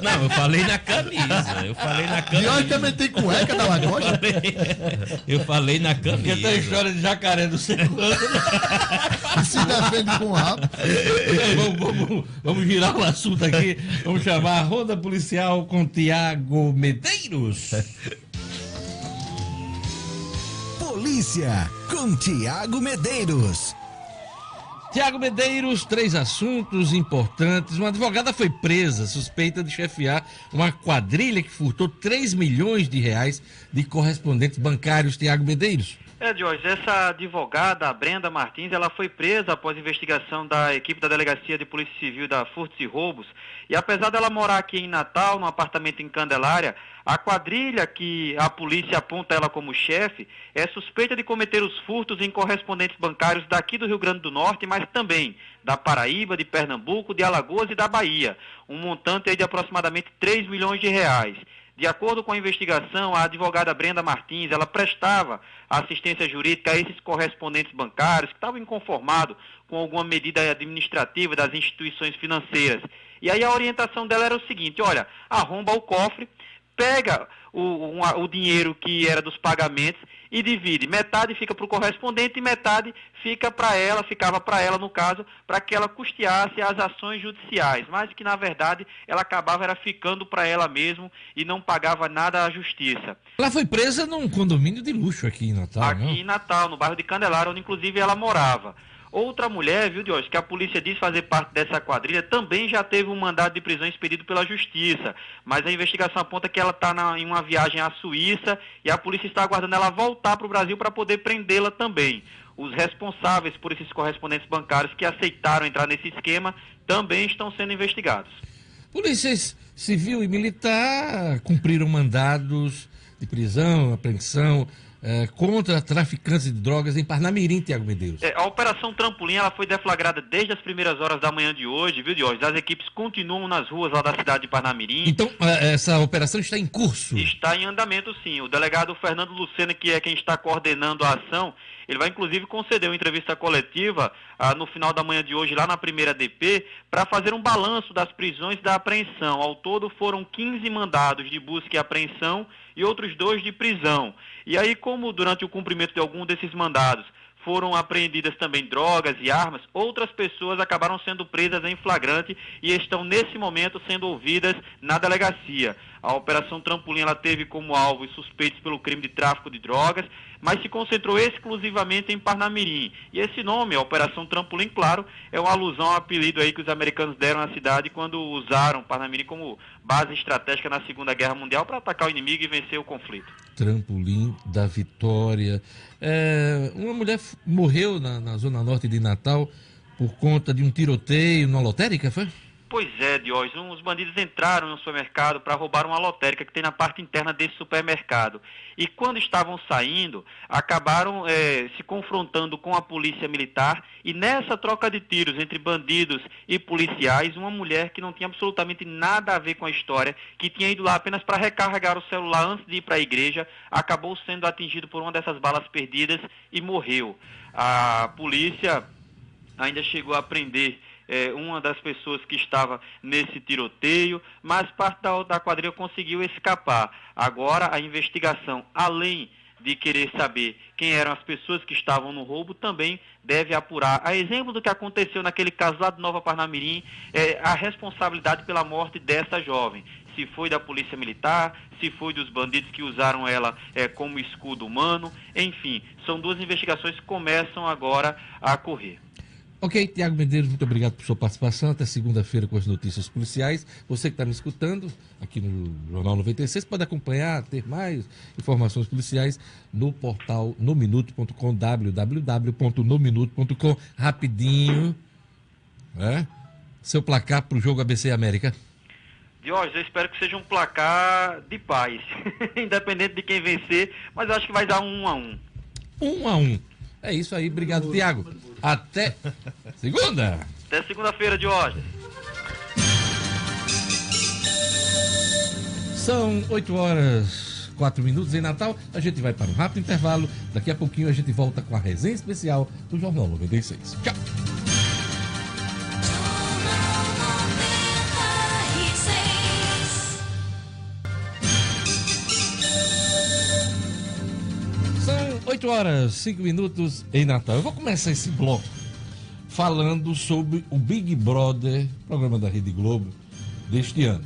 Não, eu falei na camisa. Diógenes também tem cueca da lagosta? Eu falei na camisa. Porque tem a história de jacaré do segundo. Se defende com o rabo. Vamos girar o assunto aqui. Vamos chamar a Ronda Policial com Tiago Medeiros. Polícia com Tiago Medeiros. Tiago Medeiros, 3 assuntos importantes. Uma advogada foi presa, suspeita de chefiar uma quadrilha que furtou 3 milhões de reais de correspondentes bancários. Tiago Medeiros. Jorge, essa advogada, a Brenda Martins, ela foi presa após investigação da equipe da Delegacia de Polícia Civil da Furtos e Roubos. E apesar dela morar aqui em Natal, num apartamento em Candelária, a quadrilha que a polícia aponta ela como chefe é suspeita de cometer os furtos em correspondentes bancários daqui do Rio Grande do Norte, mas também da Paraíba, de Pernambuco, de Alagoas e da Bahia. Um montante aí de aproximadamente 3 milhões de reais. De acordo com a investigação, a advogada Brenda Martins, ela prestava assistência jurídica a esses correspondentes bancários que estavam inconformados com alguma medida administrativa das instituições financeiras. E aí a orientação dela era o seguinte: olha, arromba o cofre, pega o dinheiro que era dos pagamentos e divide. Metade fica para o correspondente e metade ficava para ela, no caso, para que ela custeasse as ações judiciais, mas que, na verdade, ela acabava ficando para ela mesmo e não pagava nada à justiça. Ela foi presa num condomínio de luxo aqui em Natal, Aqui em Natal, no bairro de Candelária, onde inclusive ela morava. Outra mulher, Jorge, que a polícia diz fazer parte dessa quadrilha, também já teve um mandado de prisão expedido pela Justiça, mas a investigação aponta que ela está em uma viagem à Suíça e a polícia está aguardando ela voltar para o Brasil para poder prendê-la também. Os responsáveis por esses correspondentes bancários que aceitaram entrar nesse esquema também estão sendo investigados. Polícias Civil e Militar cumpriram mandados de prisão, apreensão, contra traficantes de drogas em Parnamirim, Tiago Medeiros. A Operação Trampolim ela foi deflagrada desde as primeiras horas da manhã de hoje, Jorge? As equipes continuam nas ruas lá da cidade de Parnamirim. Então, essa operação está em curso? Está em andamento, sim. O delegado Fernando Lucena, que é quem está coordenando a ação, ele vai inclusive conceder uma entrevista coletiva no final da manhã de hoje, lá na primeira DP, para fazer um balanço das prisões e da apreensão. Ao todo foram 15 mandados de busca e apreensão e outros 2 de prisão. E aí, como durante o cumprimento de algum desses mandados foram apreendidas também drogas e armas, outras pessoas acabaram sendo presas em flagrante e estão nesse momento sendo ouvidas na delegacia. A Operação Trampolim ela teve como alvo os suspeitos pelo crime de tráfico de drogas, mas se concentrou exclusivamente em Parnamirim. E esse nome, a Operação Trampolim, claro, é uma alusão ao apelido aí que os americanos deram à cidade quando usaram Parnamirim como base estratégica na Segunda Guerra Mundial para atacar o inimigo e vencer o conflito. Trampolim da Vitória. Uma mulher morreu na zona norte de Natal por conta de um tiroteio numa lotérica, foi? Pois é, Diógenes, os bandidos entraram no supermercado para roubar uma lotérica que tem na parte interna desse supermercado. E quando estavam saindo, acabaram se confrontando com a polícia militar e nessa troca de tiros entre bandidos e policiais, uma mulher que não tinha absolutamente nada a ver com a história, que tinha ido lá apenas para recarregar o celular antes de ir para a igreja, acabou sendo atingido por uma dessas balas perdidas e morreu. A polícia ainda chegou a prender uma das pessoas que estava nesse tiroteio, mas parte da quadrilha conseguiu escapar. Agora a investigação, além de querer saber quem eram as pessoas que estavam no roubo, também deve apurar, a exemplo do que aconteceu naquele caso lá de Nova Parnamirim, a responsabilidade pela morte dessa jovem. Se foi da polícia militar, se foi dos bandidos que usaram ela como escudo humano, enfim, são 2 investigações que começam agora a correr. Ok, Tiago Medeiros, muito obrigado por sua participação. Até segunda-feira com as notícias policiais. Você que está me escutando aqui no Jornal 96 pode acompanhar, ter mais informações policiais no portal nominuto.com, www.nominuto.com. Rapidinho, seu placar para o jogo ABC América. Jorge, eu espero que seja um placar de paz, independente de quem vencer, mas eu acho que vai dar 1-1. 1-1. É isso aí, obrigado, Tiago. Até segunda. Até segunda-feira, Jorge. São 8h04 em Natal. A gente vai para um rápido intervalo. Daqui a pouquinho a gente volta com a resenha especial do Jornal 96. Tchau. São 8h05 em Natal. Eu vou começar esse bloco falando sobre o Big Brother, programa da Rede Globo, deste ano.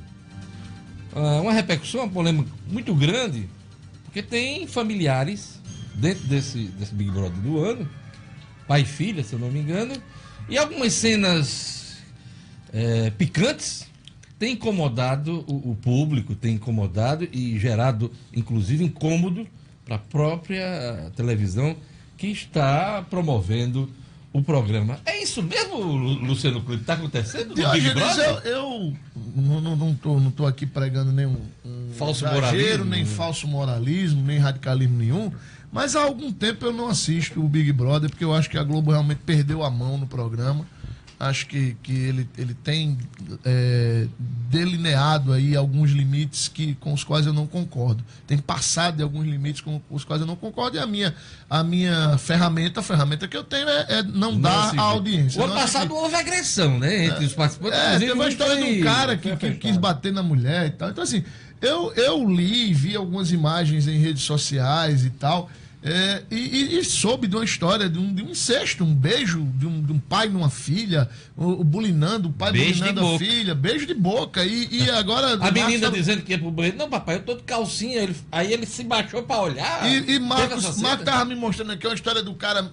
Uma repercussão, uma polêmica muito grande, porque tem familiares dentro desse Big Brother do ano pai e filha, se eu não me engano, e algumas cenas picantes têm incomodado o público, tem incomodado e gerado, inclusive, incômodo para a própria televisão que está promovendo o programa. É isso mesmo, Luciano Clipe, está acontecendo no Big Brother? Eu não tô aqui pregando nenhum falso exagero, moralismo, nem falso moralismo, nem radicalismo nenhum, mas há algum tempo eu não assisto o Big Brother, porque eu acho que a Globo realmente perdeu a mão no programa. Acho que ele tem delineado aí alguns limites com os quais eu não concordo. Tem passado de alguns limites com os quais eu não concordo, e a minha ferramenta que eu tenho é não dar a audiência. O ano passado houve agressão, né, entre os participantes. Teve uma história de um cara que quis bater na mulher e tal. Então, assim, eu li, vi algumas imagens em redes sociais e tal, e soube de uma história de um incesto, um beijo de um pai numa filha, bulinando, o pai bulinando a filha, beijo de boca, e agora... A menina dizendo que ia pro banheiro, não, papai, eu tô de calcinha, aí ele se baixou pra olhar. E Marcos tava me mostrando aqui uma história do cara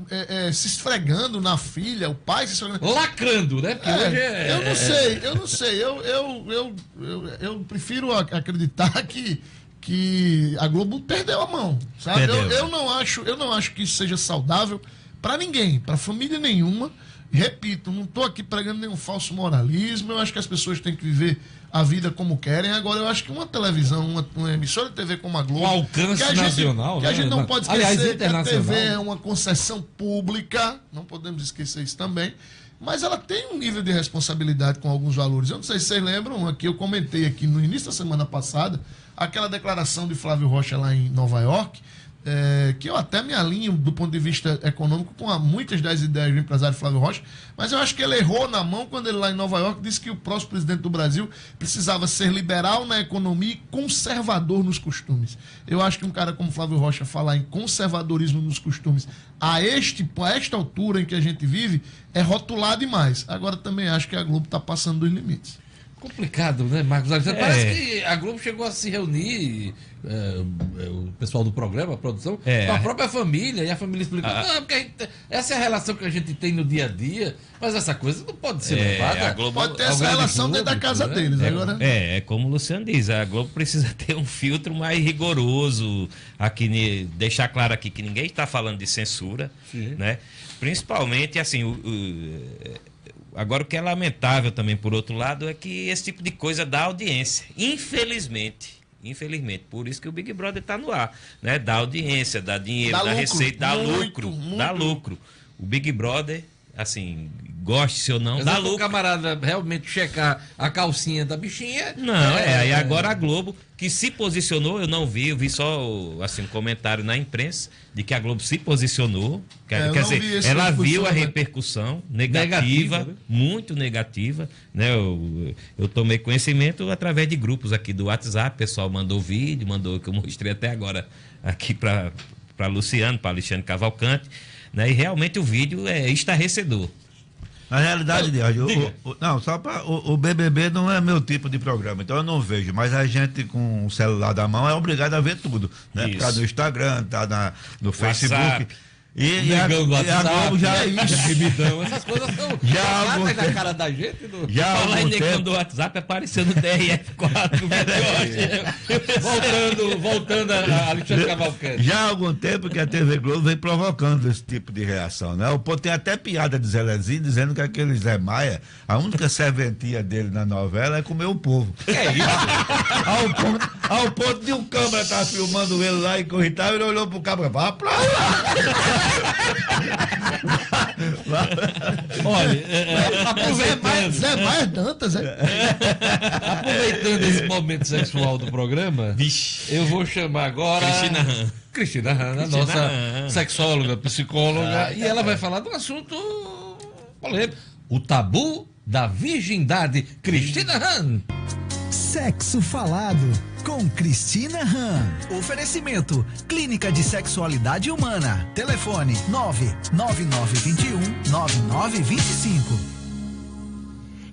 se esfregando na filha, o pai se esfregando... Lacrando, né? Porque hoje eu não sei, eu prefiro acreditar que a Globo perdeu a mão, sabe? Eu não acho que isso seja saudável para ninguém, para família nenhuma. Repito, não estou aqui pregando nenhum falso moralismo. Eu acho que as pessoas têm que viver a vida como querem. Agora, eu acho que uma televisão, uma emissora de TV como a Globo, o alcance nacional, que a gente não pode esquecer, que a TV é uma concessão pública, não podemos esquecer isso também. Mas ela tem um nível de responsabilidade com alguns valores. Eu não sei se vocês lembram, aqui eu comentei aqui no início da semana passada, aquela declaração de Flávio Rocha lá em Nova York, que eu até me alinho do ponto de vista econômico com muitas das ideias do empresário Flávio Rocha, mas eu acho que ele errou na mão quando ele lá em Nova York disse que o próximo presidente do Brasil precisava ser liberal na economia e conservador nos costumes. Eu acho que um cara como Flávio Rocha falar em conservadorismo nos costumes a esta altura em que a gente vive é rotular demais. Agora também acho que a Globo está passando dos limites. Complicado, né, Marcos Alexandre? Parece que a Globo chegou a se reunir, o pessoal do programa, a produção, com a própria família, e a família explicou, não, porque essa é a relação que a gente tem no dia a dia, mas essa coisa não pode ser levada. A Globo pode ter essa relação dentro da casa deles. Agora... É como o Luciano diz, a Globo precisa ter um filtro mais rigoroso, aqui, deixar claro aqui que ninguém está falando de censura, né? Principalmente, assim, agora, o que é lamentável também, por outro lado, é que esse tipo de coisa dá audiência. Infelizmente. Por isso que o Big Brother está no ar. Né? Dá audiência, dá dinheiro, dá receita, dá lucro. Dá lucro. O Big Brother, assim, goste ou não, dá lucro. O camarada realmente checar a calcinha da bichinha... Não, aí agora a Globo, que se posicionou, eu vi só assim, um comentário na imprensa de que a Globo se posicionou, quer dizer, ela viu a repercussão negativa, muito negativa, né? Eu tomei conhecimento através de grupos aqui do WhatsApp, o pessoal mandou vídeo, que eu mostrei até agora aqui para Luciano, para Alexandre Cavalcante, né? E realmente o vídeo é estarrecedor. Na realidade, o BBB não é meu tipo de programa, então eu não vejo, mas a gente com o celular da mão é obrigado a ver tudo, né? Tá no Instagram, tá no Facebook. WhatsApp. E a Globo já é isso. Essas coisas são já na cara da gente. Falar em negão do WhatsApp apareceu no DRF4. voltando a Alexandre Cavalcante. Já há algum tempo que a TV Globo vem provocando esse tipo de reação, né? O povo tem até piada de Zelezinho dizendo que aquele Zé Maia, a única serventia dele na novela é comer o povo. É isso? Ao ponto de um câmera estar filmando ele lá em Corrital, ele olhou pro cabra, vá pra lá. Olha, Zé Maia Dantas, aproveitando esse momento sexual do programa, eu vou chamar agora Cristina Han, a nossa sexóloga, psicóloga, e ela vai falar de um assunto polêmico, o tabu da virgindade. Cristina Han. Sexo Falado, com Cristina Han. Oferecimento, Clínica de Sexualidade Humana. Telefone 99921-9925.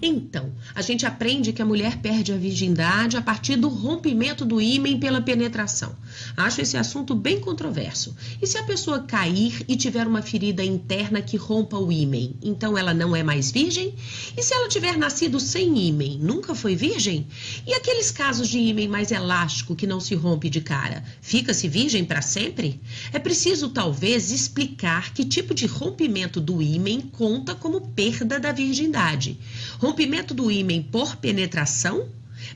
Então, a gente aprende que a mulher perde a virgindade a partir do rompimento do ímen pela penetração. Acho esse assunto bem controverso. E se a pessoa cair e tiver uma ferida interna que rompa o ímen, então ela não é mais virgem? E se ela tiver nascido sem ímen, nunca foi virgem? E aqueles casos de ímen mais elástico que não se rompe de cara, fica-se virgem para sempre? É preciso, talvez, explicar que tipo de rompimento do ímen conta como perda da virgindade. Rompimento do ímen por penetração?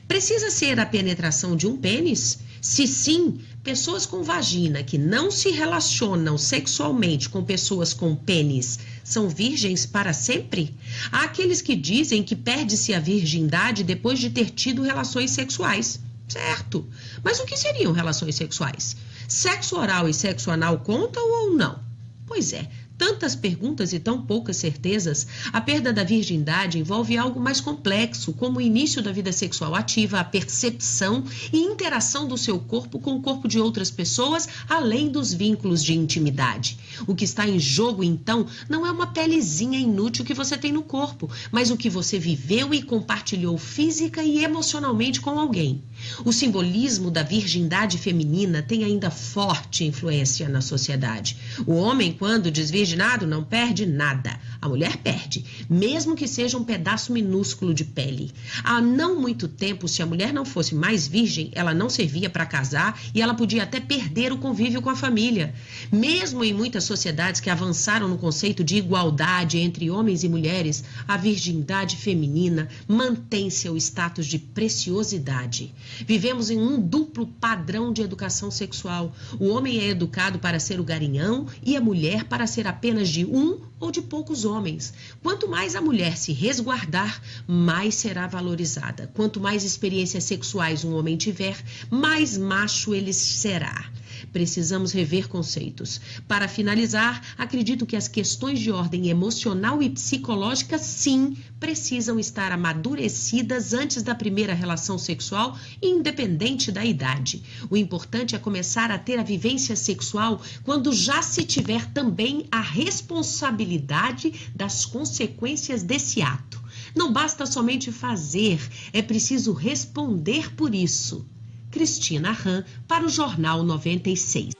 Precisa ser a penetração de um pênis? Se sim, pessoas com vagina que não se relacionam sexualmente com pessoas com pênis são virgens para sempre? Há aqueles que dizem que perde-se a virgindade depois de ter tido relações sexuais. Certo. Mas o que seriam relações sexuais? Sexo oral e sexo anal contam ou não? Pois é. Tantas perguntas e tão poucas certezas, a perda da virgindade envolve algo mais complexo, como o início da vida sexual ativa, a percepção e interação do seu corpo com o corpo de outras pessoas, além dos vínculos de intimidade. O que está em jogo, então, não é uma pelezinha inútil que você tem no corpo, mas o que você viveu e compartilhou física e emocionalmente com alguém. O simbolismo da virgindade feminina tem ainda forte influência na sociedade. O homem, quando desvirginado, não perde nada. A mulher perde, mesmo que seja um pedaço minúsculo de pele. Há não muito tempo, se a mulher não fosse mais virgem, ela não servia para casar e ela podia até perder o convívio com a família. Mesmo em muitas sociedades que avançaram no conceito de igualdade entre homens e mulheres, a virgindade feminina mantém seu status de preciosidade. Vivemos em um duplo padrão de educação sexual. O homem é educado para ser o garanhão e a mulher para ser apenas de um ou de poucos homens. Quanto mais a mulher se resguardar, mais será valorizada. Quanto mais experiências sexuais um homem tiver, mais macho ele será. Precisamos rever conceitos. Para finalizar, acredito que as questões de ordem emocional e psicológica, sim, precisam estar amadurecidas antes da primeira relação sexual, independente da idade. O importante é começar a ter a vivência sexual quando já se tiver também a responsabilidade das consequências desse ato. Não basta somente fazer, é preciso responder por isso. Cristina Ram, para o Jornal 96.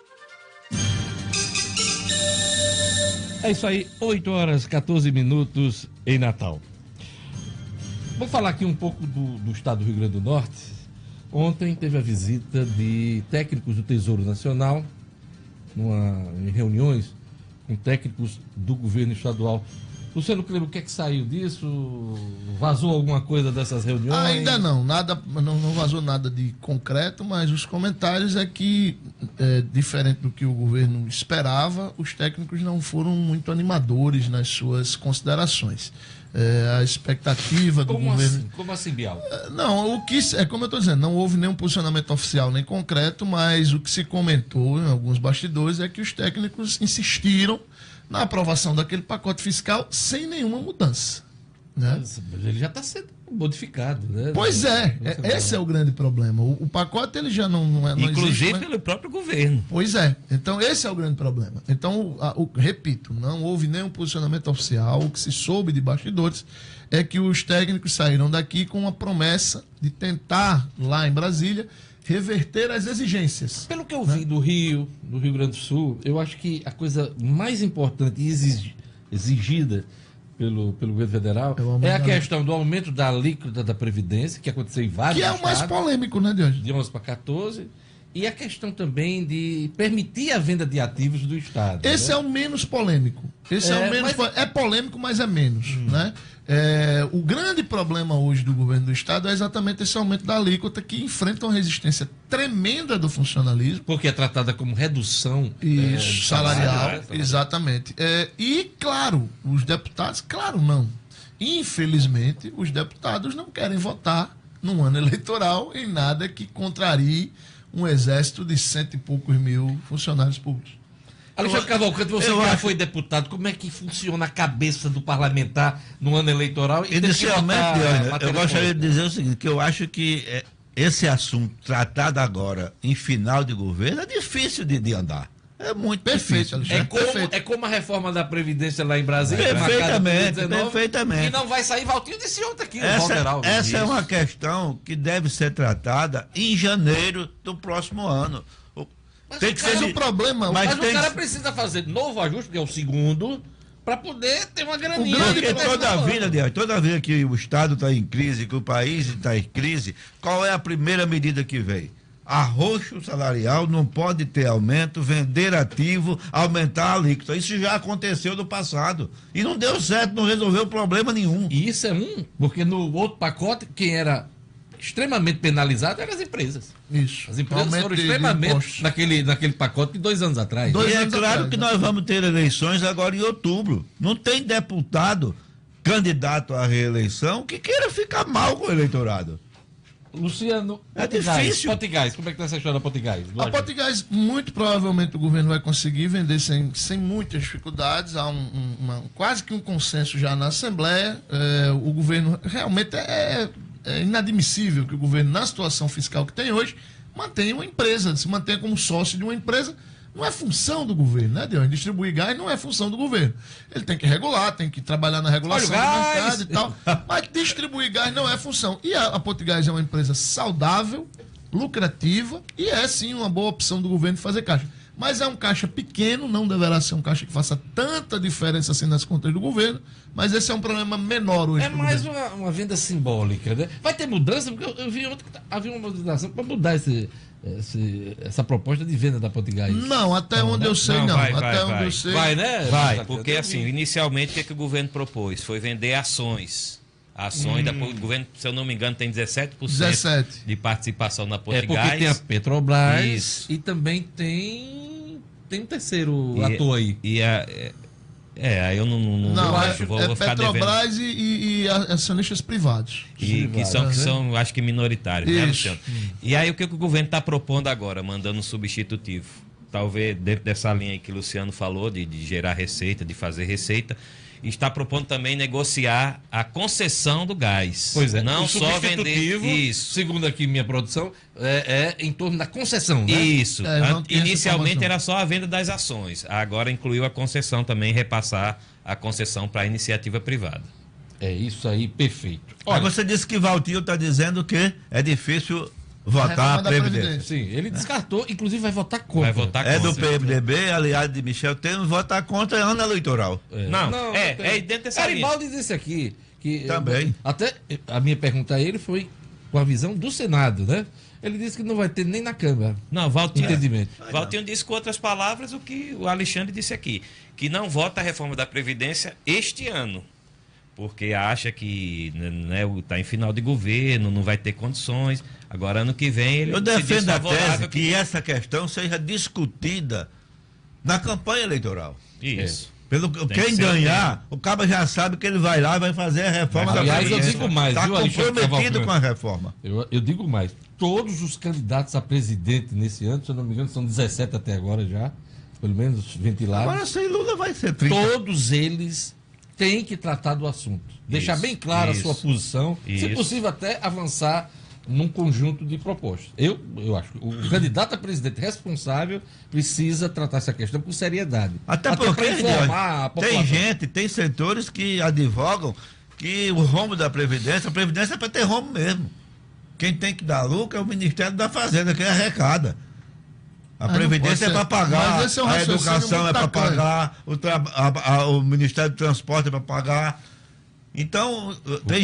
É isso aí, 8 horas 14 minutos em Natal. Vamos falar aqui um pouco do estado do Rio Grande do Norte. Ontem teve a visita de técnicos do Tesouro Nacional, em reuniões com técnicos do governo estadual. Luciano Kleber, o que é que saiu disso? Vazou alguma coisa dessas reuniões? Ainda não, não vazou nada de concreto, mas os comentários é que, diferente do que o governo esperava, os técnicos não foram muito animadores nas suas considerações. A expectativa do governo... Assim? Como assim, Bial? Não, como eu estou dizendo, não houve nenhum posicionamento oficial nem concreto, mas o que se comentou em alguns bastidores é que os técnicos insistiram na aprovação daquele pacote fiscal sem nenhuma mudança. Né? Mas ele já está sendo modificado, né? Pois esse é o grande problema. O pacote ele já não é... Inclusive existe, pelo próprio governo. Pois é. Então esse é o grande problema. Então, repito, não houve nenhum posicionamento oficial. O que se soube de bastidores é que os técnicos saíram daqui com uma promessa de tentar, lá em Brasília, reverter as exigências. Pelo que eu vi do Rio Grande do Sul, eu acho que a coisa mais importante e exigida pelo governo federal é a questão do aumento da alíquota da Previdência, que aconteceu em vários estados. Que é o mais polêmico, né, Diante? De 11 para 14. E a questão também de permitir a venda de ativos do Estado. Esse é o menos polêmico. É polêmico, mas é menos, né? O grande problema hoje do governo do Estado é exatamente esse aumento da alíquota que enfrenta uma resistência tremenda do funcionalismo. Porque é tratada como redução salarial. Exatamente. E, claro, os deputados, não. Infelizmente, os deputados não querem votar num ano eleitoral em nada que contrarie um exército de 100 e poucos mil funcionários públicos. Alexandre Cavalcante, você já foi deputado, como é que funciona a cabeça do parlamentar no ano eleitoral? Inicialmente, eu gostaria de dizer o seguinte, que eu acho que esse assunto tratado agora em final de governo é difícil de andar. É muito Perfeito, difícil. Alexandre. É como a reforma da Previdência lá em Brasília. Perfeitamente. E não vai sair, Valtinho disse ontem aqui. Essa é uma questão que deve ser tratada em janeiro do próximo ano. Mas o problema... Mas o cara precisa fazer novo ajuste, porque é o segundo, para poder ter uma graninha. Porque toda vida que o Estado está em crise, que o país está em crise, qual é a primeira medida que vem? Arroxo salarial, não pode ter aumento, vender ativo, aumentar a alíquota. Isso já aconteceu no passado. E não deu certo, não resolveu problema nenhum. E isso é porque no outro pacote, quem era extremamente penalizado eram as empresas. Isso. As empresas foram extremamente naquele pacote de 2 anos atrás. E é claro que nós vamos ter eleições agora em outubro. Não tem deputado candidato à reeleição que queira ficar mal com o eleitorado. Luciano, difícil. Potigás, como é que está essa história da Potigás? A Potigás, muito provavelmente o governo vai conseguir vender sem muitas dificuldades. Há quase que um consenso já na Assembleia. O governo realmente é inadmissível que o governo, na situação fiscal que tem hoje, mantenha uma empresa, se mantenha como sócio de uma empresa. Não é função do governo, né, Deus? Distribuir gás não é função do governo. Ele tem que regular, tem que trabalhar na regulação do mercado e tal. Mas distribuir gás não é função. E a Potigás é uma empresa saudável, lucrativa e é sim uma boa opção do governo fazer caixa. Mas é um caixa pequeno, não deverá ser um caixa que faça tanta diferença assim nas contas do governo, mas esse é um problema menor hoje. É mais uma venda simbólica, né? Vai ter mudança, porque eu vi ontem que havia uma movimentação para mudar essa proposta de venda da Potigás. Não, até onde eu sei, não. Até onde eu sei. Vai, né? Vai, porque assim, inicialmente o que o governo propôs? Foi vender ações. O governo, se eu não me engano, tem 17% de participação na Potigás. Porque tem a Petrobras e também tem um terceiro ator aí. Aí eu não acho. Vou ficar Petrobras e acionistas privados. Que são, acho que minoritários, né, Luciano? E aí o que o governo está propondo agora, mandando um substitutivo? Talvez dentro dessa linha aí que o Luciano falou, de gerar receita, de fazer receita, está propondo também negociar a concessão do gás. Pois é. Não só vender isso. Segundo aqui minha produção, é em torno da concessão, né? Isso. Inicialmente era só a venda das ações. Agora incluiu a concessão também, repassar a concessão para a iniciativa privada. É isso aí, perfeito. Olha, você disse que Valtinho está dizendo que é difícil votar a Previdência. Sim, ele descartou, inclusive vai votar contra. Vai votar contra. É do PMDB, aliado de Michel Temer, votar contra ano eleitoral. Não, dentro dessa linha. Garibaldi disse aqui que... Também. Até a minha pergunta a ele foi com a visão do Senado, né? Ele disse que não vai ter nem na Câmara. Não, Valtinho Valtinho disse com outras palavras o que o Alexandre disse aqui, que não vota a reforma da Previdência este ano, porque acha que está em final de governo, não vai ter condições. Agora, ano que vem, ele Eu defendo a tese que essa questão seja discutida na campanha eleitoral. Isso. Quem ganhar, o cabo já sabe que ele vai lá e vai fazer a reforma da Previdência. Eu digo mais, está comprometido com a reforma. Eu digo mais. Todos os candidatos a presidente nesse ano, se eu não me engano, são 17 até agora já, pelo menos ventilados. Agora sem Lula vai ser 30. Todos eles têm que tratar do assunto. Deixar bem clara a sua posição, se possível até avançar num conjunto de propostas. Eu acho que o candidato a presidente responsável precisa tratar essa questão com seriedade. Até porque informar a população. Tem setores que advogam que o rombo da Previdência, a Previdência é para ter rombo mesmo. Quem tem que dar lucro é o Ministério da Fazenda, que arrecada. A Previdência é para pagar, a educação é para pagar, o Ministério do Transporte é para pagar. Então, tem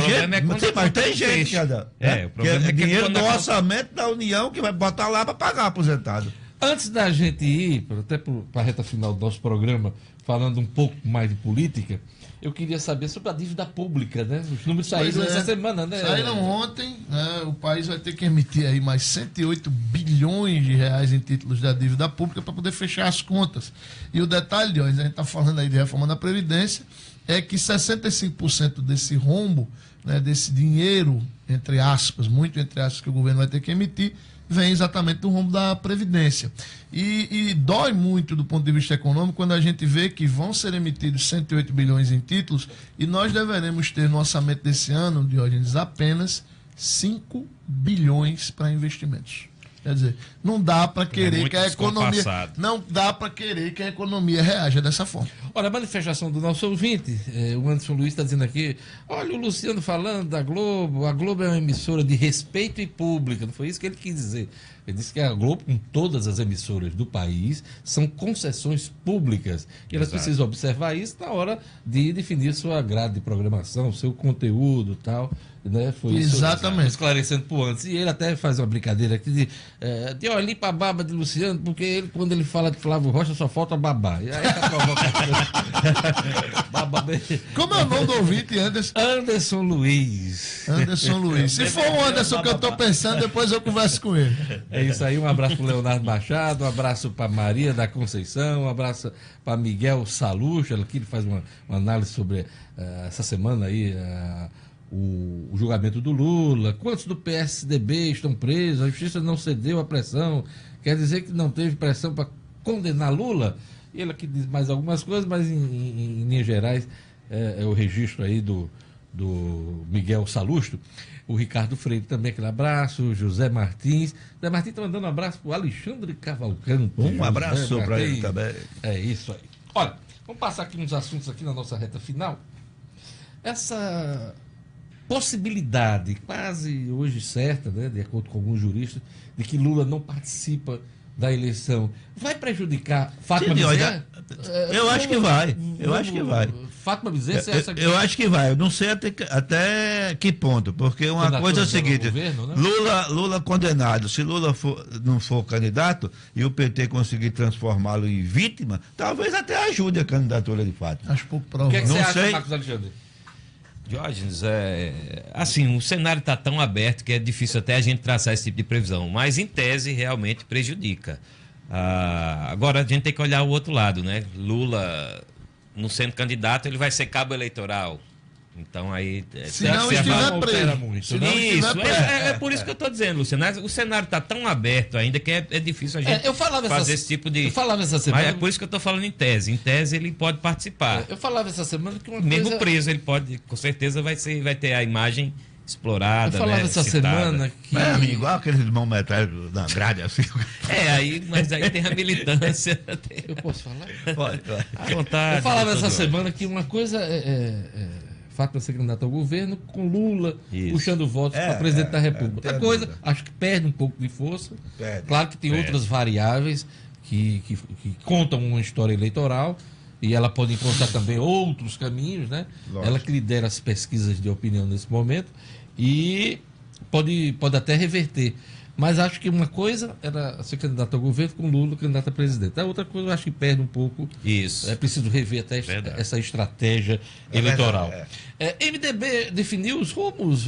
gente que é dinheiro do orçamento da União que vai botar lá para pagar aposentado. Antes da gente ir, até para a reta final do nosso programa, falando um pouco mais de política, eu queria saber sobre a dívida pública, né? Os números saíram essa semana, né? Saíram ontem, né? O país vai ter que emitir aí mais 108 bilhões de reais em títulos da dívida pública para poder fechar as contas. E o detalhe, a gente está falando aí de reforma da Previdência, é que 65% desse rombo, né, desse dinheiro, entre aspas, muito entre aspas, que o governo vai ter que emitir, vem exatamente do rombo da Previdência. E dói muito do ponto de vista econômico quando a gente vê que vão ser emitidos 108 bilhões em títulos e nós deveremos ter no orçamento desse ano, Diógenes, apenas 5 bilhões para investimentos. Quer dizer, não dá para querer muito que a economia. descompassado. Não dá para querer que a economia reaja dessa forma. Olha, a manifestação do nosso ouvinte, o Anderson Luiz está dizendo aqui, olha o Luciano falando da Globo, a Globo é uma emissora de respeito e pública, não foi isso que ele quis dizer. Ele disse que a Globo, com todas as emissoras do país, são concessões públicas. E elas precisam observar isso na hora de definir sua grade de programação, seu conteúdo e tal. Né? Foi Exatamente. Isso, esclarecendo por antes. E ele até faz uma brincadeira aqui de olha, limpa a baba de Luciano, porque ele, quando ele fala de Flávio Rocha, só falta babar. E aí tá Como é o nome do ouvinte, Anderson? Anderson Luiz. Anderson Luiz. Se for o Anderson que eu estou pensando, depois eu converso com ele. É isso aí, um abraço para o Leonardo Machado, um abraço para Maria da Conceição, um abraço para Miguel Salucho, ele faz uma análise sobre essa semana aí, o julgamento do Lula. Quantos do PSDB estão presos? A justiça não cedeu à pressão, quer dizer que não teve pressão para condenar Lula? E ele aqui diz mais algumas coisas, mas em linhas gerais é o registro aí do Miguel Salusto. O Ricardo Freire também, aquele abraço. O José Martins. José Martins está mandando um abraço para o Alexandre Cavalcante. Um abraço para ele também. É isso aí. Olha, vamos passar aqui uns assuntos aqui na nossa reta final. Essa possibilidade, quase hoje certa, né, de acordo com alguns juristas, de que Lula não participa da eleição, vai prejudicar Fátima Bezerra? Eu acho que vai. Eu acho que vai. Fátima Bezerra, se essa... Eu acho que vai. Eu não sei até que ponto, porque uma coisa é o seguinte, governo, né? Lula condenado, se Lula não for candidato e o PT conseguir transformá-lo em vítima, talvez até ajude a candidatura de Fátima. Acho pouco provável. O que, é que não você acha, sei. Marcos Alexandre? Diógenes, assim, o cenário está tão aberto que é difícil até a gente traçar esse tipo de previsão, mas em tese realmente prejudica. Agora a gente tem que olhar o outro lado, né? Lula, não sendo candidato, ele vai ser cabo eleitoral. Então aí... Se não estiver preso. Muito, isso, é por isso que eu estou dizendo, Luciano. O cenário está tão aberto ainda que é difícil a gente fazer esse tipo de... Eu falava essa semana... Mas é por isso que eu estou falando em tese. Em tese ele pode participar. Eu falava essa semana que uma Mesmo coisa... preso, ele pode, com certeza vai ter a imagem explorada. Eu falava essa semana que... igual aqueles irmãos metálicos da grade, assim. Mas aí tem a militância. Eu posso falar? Pode. À vontade. Eu falava essa semana que uma coisa Fátima ser candidata ao governo, com Lula puxando votos para presidente da República. Outra coisa, acho que perde um pouco de força. Claro que tem outras variáveis que contam uma história eleitoral e ela pode encontrar também outros caminhos, né? Lógico. Ela que lidera as pesquisas de opinião nesse momento e pode até reverter. Mas acho que uma coisa era ser candidato ao governo com Lula candidato a presidente. A outra coisa eu acho que perde um pouco. Isso. É preciso rever até essa estratégia eleitoral. MDB definiu os rumos,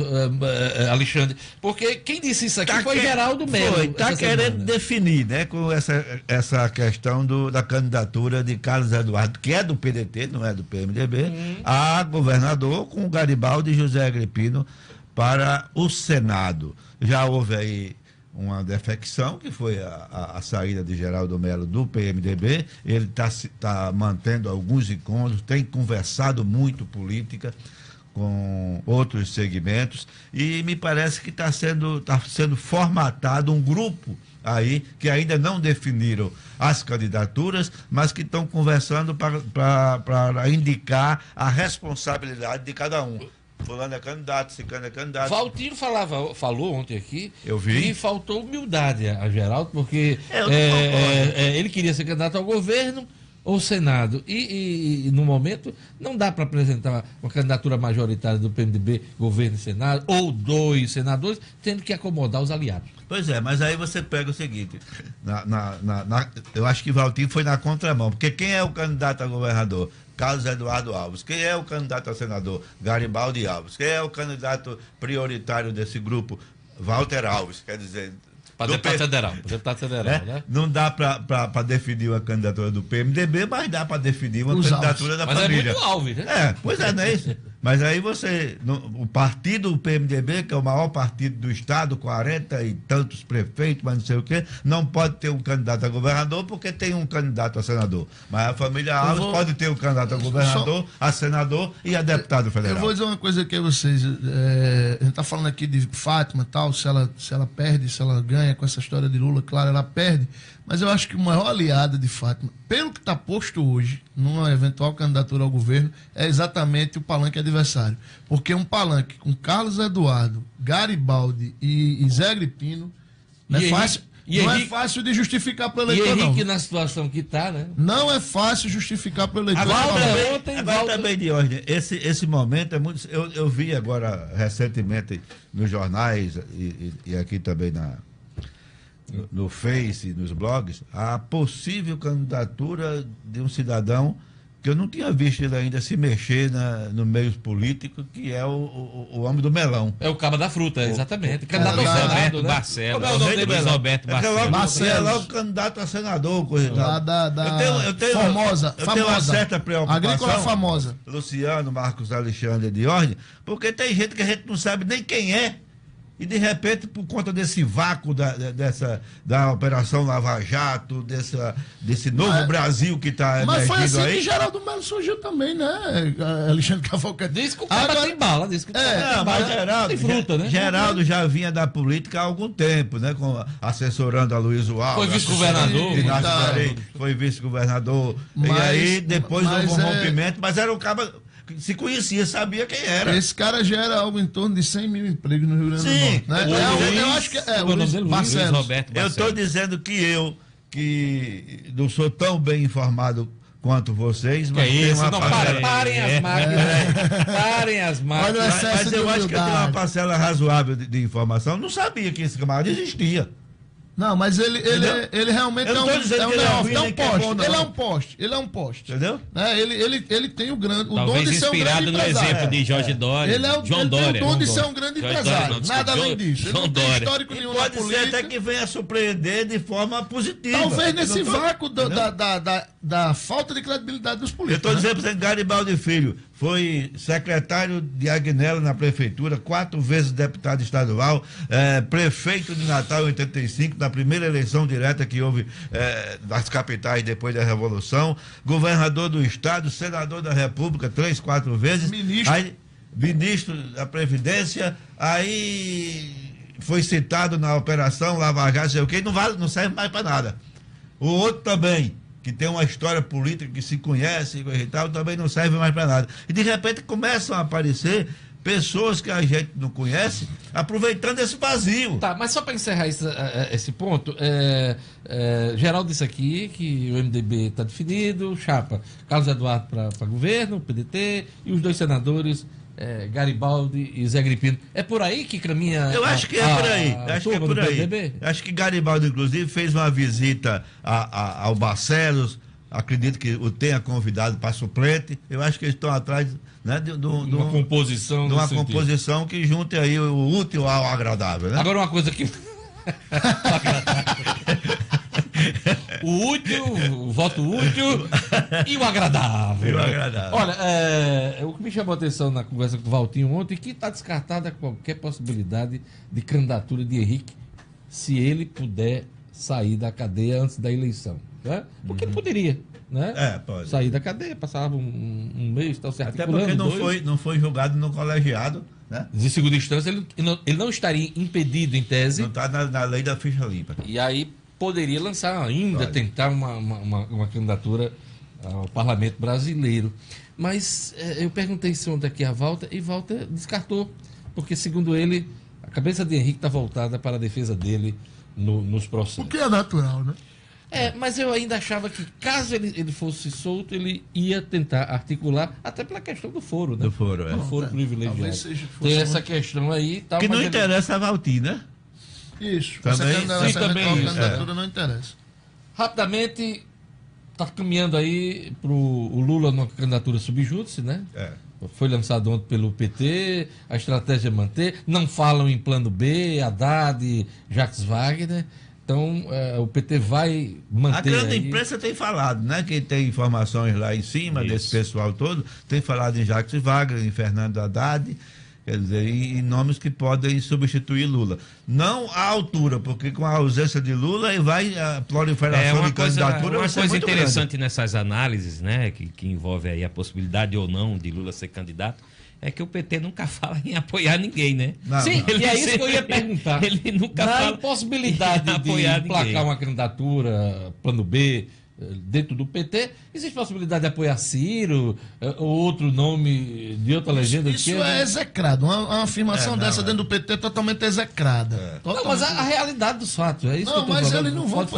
Alexandre, porque quem disse isso aqui foi Geraldo Melo. Está querendo definir, né, com essa questão da candidatura de Carlos Eduardo, que é do PDT, não é do PMDB, a governador com Garibaldi e José Agripino para o Senado. Já houve aí uma defecção, que foi a saída de Geraldo Melo do PMDB. Ele está mantendo alguns encontros, tem conversado muito política com outros segmentos e me parece que está sendo formatado um grupo aí que ainda não definiram as candidaturas, mas que estão conversando para indicar a responsabilidade de cada um. Fulano é candidato, Cicano é candidato. Valtinho falou ontem aqui que faltou humildade a Geraldo, porque ele queria ser candidato ao governo ou Senado. E no momento não dá para apresentar uma candidatura majoritária do PMDB, governo e Senado, ou 2 senadores, tendo que acomodar os aliados. Pois é, mas aí você pega o seguinte, eu acho que Valtinho foi na contramão, porque quem é o candidato a governador? Carlos Eduardo Alves. Quem é o candidato a senador? Garibaldi Alves. Quem é o candidato prioritário desse grupo? Walter Alves. Quer dizer... Para deputado federal, né? Não dá para definir uma candidatura do PMDB, mas dá para definir uma candidatura da família. Mas é muito Alves, né? Pois é, não é isso? Mas aí o partido, o PMDB, que é o maior partido do Estado, 40 e tantos prefeitos, mas não sei o quê, não pode ter um candidato a governador porque tem um candidato a senador. Mas a família Alves pode ter um candidato a governador, a senador e a deputado federal. Eu vou dizer uma coisa aqui a vocês. A gente está falando aqui de Fátima e tal, se ela perde, se ela ganha com essa história de Lula, claro, ela perde. Mas eu acho que o maior aliado de Fátima, pelo que está posto hoje, numa eventual candidatura ao governo, é exatamente o palanque adversário. Porque um palanque com Carlos Eduardo, Garibaldi e Zé Agripino não é fácil de justificar para o eleitor, não. E Henrique, não. Na situação que está, né? Não é fácil justificar para o eleitor. Agora também, Diógenes, esse momento é muito... Eu vi agora, recentemente, nos jornais e aqui também no Face, nos blogs, a possível candidatura de um cidadão que eu não tinha visto ele ainda se mexer no meio político, que é o homem do melão. É o cabo da fruta, exatamente. Candidato Roberto Barcelos. Como é o nome dele? Roberto Barcelos. É logo candidato a senador. Lá da eu tenho uma certa preocupação. Agrícola famosa. Luciano, Marcos Alexandre de Ordem, porque tem gente que a gente não sabe nem quem é. E, de repente, por conta desse vácuo da Operação Lava Jato, desse novo Brasil que está emergindo aí... Mas foi assim que Geraldo Melo surgiu também, né? Alexandre Cavalcante. Diz que o cara tem bala. Diz que o cara mas Geraldo, tem fruta, né? Geraldo já vinha da política há algum tempo, né? Assessorando a Luiz Alves. Foi vice-governador. Foi vice-governador. E aí, depois houve um rompimento, mas era um cara... Se conhecia, sabia quem era. Esse cara gera algo em torno de 100 mil empregos no Rio Grande do Norte. Né? Eu acho que é o Luiz Barcelos. Eu estou dizendo que não sou tão bem informado quanto vocês, mas tem uma parcela... Parem as máquinas. Parem as máquinas. Mas eu acho que eu tenho uma parcela razoável de informação. Não sabia que esse camarada existia. Não, mas ele realmente é um poste. Ele é um poste. Entendeu? Ele tem o dom de ser um grande empresário. Inspirado no exemplo de Jorge Dória. Ele tem o dom de ser um grande empresário. Nada além disso. Ele não tem histórico nenhum na política. Pode ser até que venha surpreender de forma positiva. Talvez nesse vácuo da falta de credibilidade dos políticos. Eu estou dizendo para você, Garibaldi Filho foi secretário de Agnello na prefeitura, 4 vezes deputado estadual, prefeito de Natal em 85, na primeira eleição direta que houve das capitais depois da Revolução, governador do estado, senador da República 3, 4 vezes, ministro da Previdência, aí foi citado na Operação Lava Jato, sei o quê, não serve mais para nada. O outro também, que tem uma história política que se conhece e tal, também não serve mais para nada. E de repente começam a aparecer pessoas que a gente não conhece, aproveitando esse vazio. Tá, mas só para encerrar esse ponto, Geraldo disse aqui que o MDB está definido, chapa Carlos Eduardo para governo, PDT, e os 2 senadores, Garibaldi e Zé Agripino. É por aí que caminha? Eu acho que é por aí. Acho que é por aí. Acho que Garibaldi, inclusive, fez uma visita ao Barcelos. Acredito que o tenha convidado para suplente. Eu acho que eles estão atrás, né, de uma composição. De uma composição que junte aí o útil ao agradável. Né? Agora, uma coisa que. O útil, o voto útil e o agradável. Olha, o que me chamou a atenção na conversa com o Valtinho ontem é que está descartada qualquer possibilidade de candidatura de Henrique se ele puder sair da cadeia antes da eleição. Né? Porque poderia, né? Pode. Sair da cadeia, passava um mês, tal, certo. Até porque não foi julgado no colegiado, né? Em segunda instância, ele não estaria impedido, em tese. Não está na lei da ficha limpa. E aí poderia lançar ainda, tentar uma candidatura ao Parlamento Brasileiro. Mas eu perguntei isso ontem aqui a Walter, e Walter descartou, porque, segundo ele, a cabeça de Henrique está voltada para a defesa dele nos processos. O que é natural, né? Mas eu ainda achava que, caso ele fosse solto, ele ia tentar articular, até pela questão do foro, né? Do foro, Do foro privilegiado. Tem essa questão aí. Tal, que não interessa a Valtinho, né? Isso. Também, essa candidatura não interessa. Rapidamente, está caminhando aí para o Lula numa candidatura subjúdice, né? Foi lançado ontem pelo PT, a estratégia é manter. Não falam em plano B, Haddad, Jacques Wagner. Então, o PT vai manter. A grande aí... imprensa tem falado, né? Quem tem informações lá em cima desse pessoal todo, tem falado em Jacques Wagner, em Fernando Haddad, quer dizer, em nomes que podem substituir Lula. Não à altura, porque com a ausência de Lula aí vai a proliferação de candidatura. Uma coisa interessante grande nessas análises, né, que envolve aí a possibilidade ou não de Lula ser candidato, é que o PT nunca fala em apoiar ninguém, né? Sim, e é isso que eu ia perguntar. Ele nunca Na fala impossibilidade em de apoiar emplacar ninguém. uma candidatura, plano B, dentro do PT, existe possibilidade de apoiar Ciro, ou outro nome de outra legenda? Isso é execrado. Uma afirmação dessa dentro do PT é totalmente execrada. Não, mas a realidade dos fatos, é isso que eu Não, tô mas falando.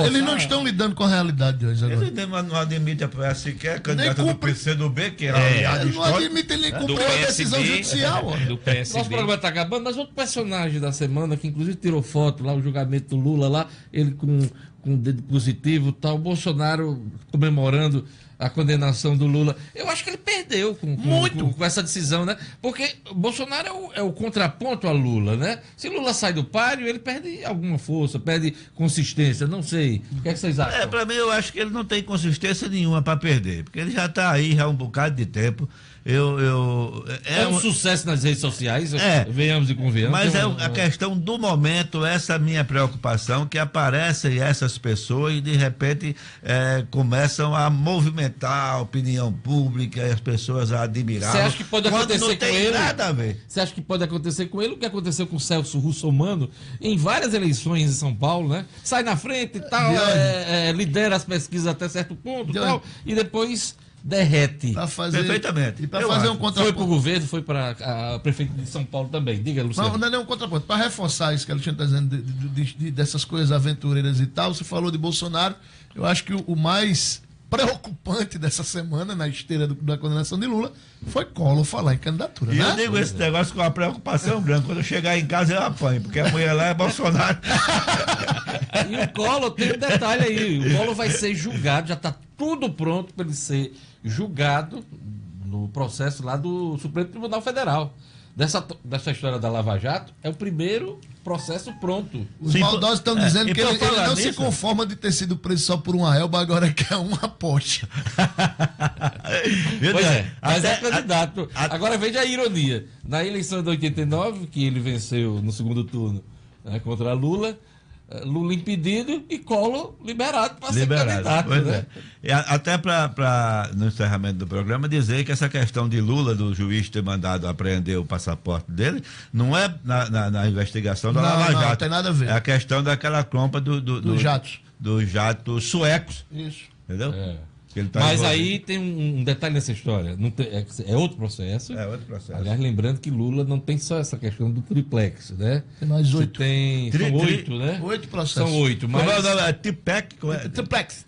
eles não estão lidando com a realidade de hoje agora. Ele não admite apoiar sequer candidato do cumpre. PCdoB, que é aliado Ele não histórico. admite ele Do cumprir a decisão PSB, judicial. ó. do PSB. Nosso programa está acabando, mas outro personagem da semana, que inclusive tirou foto lá, o julgamento do Lula lá, ele com o dedo positivo e tal, o Bolsonaro comemorando a condenação do Lula. Eu acho que ele perdeu com essa decisão, né? Porque o Bolsonaro é o contraponto a Lula, né? Se Lula sai do páreo, ele perde alguma força, perde consistência, não sei. O que é que vocês acham? Para mim, eu acho que ele não tem consistência nenhuma para perder, porque ele já está aí já há um bocado de tempo. É um sucesso nas redes sociais, venhamos e convenhamos. Mas a questão do momento, essa minha preocupação, que aparecem essas pessoas e de repente começam a movimentar a opinião pública e as pessoas a admirar. Você acha que pode acontecer com ele? Nada a ver. Você acha que pode acontecer com ele o que aconteceu com o Celso Russomano em várias eleições em São Paulo, né? Sai na frente e tal, lidera as pesquisas até certo ponto e tal, e depois derrete. Perfeitamente. E para fazer um contraponto. Foi para o governo, foi para a prefeita de São Paulo também. Diga, Luciano. Não é nem um contraponto. Para reforçar isso que a Alexandre está dizendo dessas coisas aventureiras e tal, você falou de Bolsonaro. Eu acho que o mais preocupante dessa semana, na esteira da condenação de Lula, foi Collor falar em candidatura. E né? eu digo esse negócio com uma preocupação grande. Quando eu chegar em casa, eu apanho, porque a mulher lá é Bolsonaro. E o Collor tem um detalhe aí. O Collor vai ser julgado, já está tudo pronto para ele ser julgado no processo lá do Supremo Tribunal Federal. Dessa história da Lava Jato, é o primeiro processo pronto. Os maldosos estão dizendo que ele não se nisso, conforma de ter sido preso só por uma Elba, agora quer uma Porsche. Pois é, mas é candidato. Agora veja a ironia. Na eleição de 89, que ele venceu no segundo turno, né, contra Lula impedido e Collor liberado para ser candidato. Né? Até para, no encerramento do programa, dizer que essa questão de Lula, do juiz ter mandado apreender o passaporte dele, não é na investigação da Lava Jato. Não tem nada a ver. É a questão daquela compra dos jatos. Dos jatos suecos. Isso. Entendeu? Mas aí tem um detalhe nessa história. Não tem, é outro processo. É outro processo. Aliás, lembrando que Lula não tem só essa questão do triplex, né? Tem mais 8. São 8, né? 8 processos. São 8. Mas... Como é o nome? É Tipec? Triplex.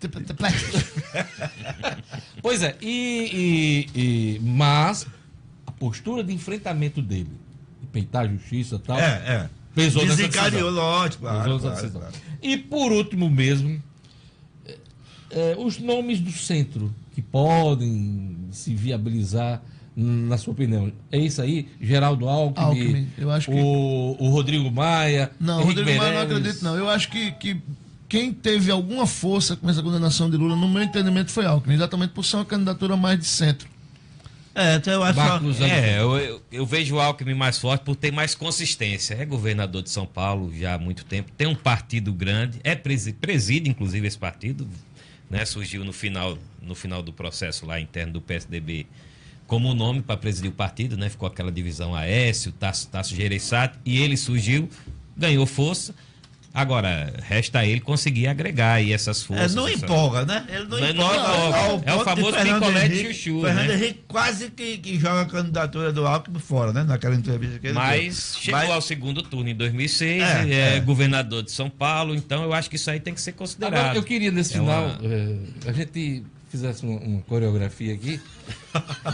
Pois é. Mas a postura de enfrentamento dele, de peitar a justiça e tal, pesou nessa decisão. Desencadeou, lógico. Claro. E por último mesmo, os nomes do centro que podem se viabilizar, na sua opinião, é isso aí? Geraldo Alckmin, eu acho que... o Rodrigo Maia, Não, Henrique Rodrigo Maia não Meirelles. acredito não. Eu acho que quem teve alguma força com essa condenação de Lula, no meu entendimento, foi Alckmin, exatamente por ser uma candidatura mais de centro. Então eu acho eu vejo o Alckmin mais forte por ter mais consistência. É governador de São Paulo já há muito tempo, tem um partido grande, preside inclusive esse partido, né? Surgiu no final do processo lá interno do PSDB como nome para presidir o partido, né? Ficou aquela divisão Aécio, Tasso Gereissati, e ele surgiu, ganhou força. Agora, resta a ele conseguir agregar aí essas forças. Não empolga, né? Ele não empolga. É o famoso picolé de chuchu, Fernando né? Henrique quase que joga a candidatura do Alckmin fora, né? Naquela entrevista que ele Mas chegou ao segundo turno em 2006, governador de São Paulo, então eu acho que isso aí tem que ser considerado. Agora, eu queria nesse final, a gente fizesse uma coreografia aqui,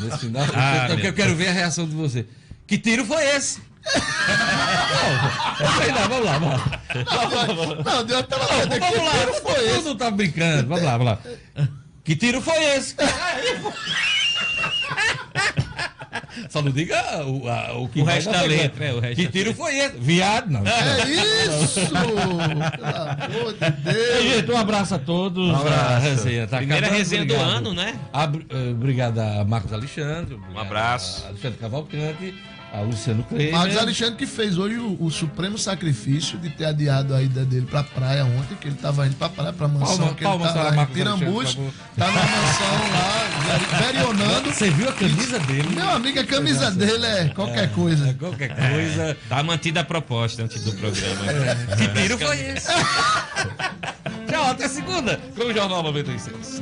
nesse final, eu quero ver a reação de você. Que tiro foi esse? Vamos lá. Eu não tava brincando. Vamos lá. Que tiro foi esse? Só não diga o que O vai resto na da sequência. letra, o resto Que da tiro foi esse? Viado, não. É isso! Pelo amor de Deus! Gente, um abraço a todos. Um abraço. A resenha tá Primeira acabando. resenha do Obrigado. ano, né? Obrigado a Marcos Alexandre. Obrigado abraço. A Alexandre Cavalcante, a Luciano Kleber. Marcos Alexandre que fez hoje o supremo sacrifício de ter adiado a ida dele pra praia ontem, que ele tava indo pra praia, pra mansão que ele tá para lá em Marcos Pirambus, Alexandre, tá na mansão lá, verionando. Você viu a camisa dele? Meu amigo, a camisa dele é qualquer coisa. Qualquer coisa. Tá mantida a proposta antes do programa. Que tiro foi esse? Tchau, até segunda com o Jornal 96.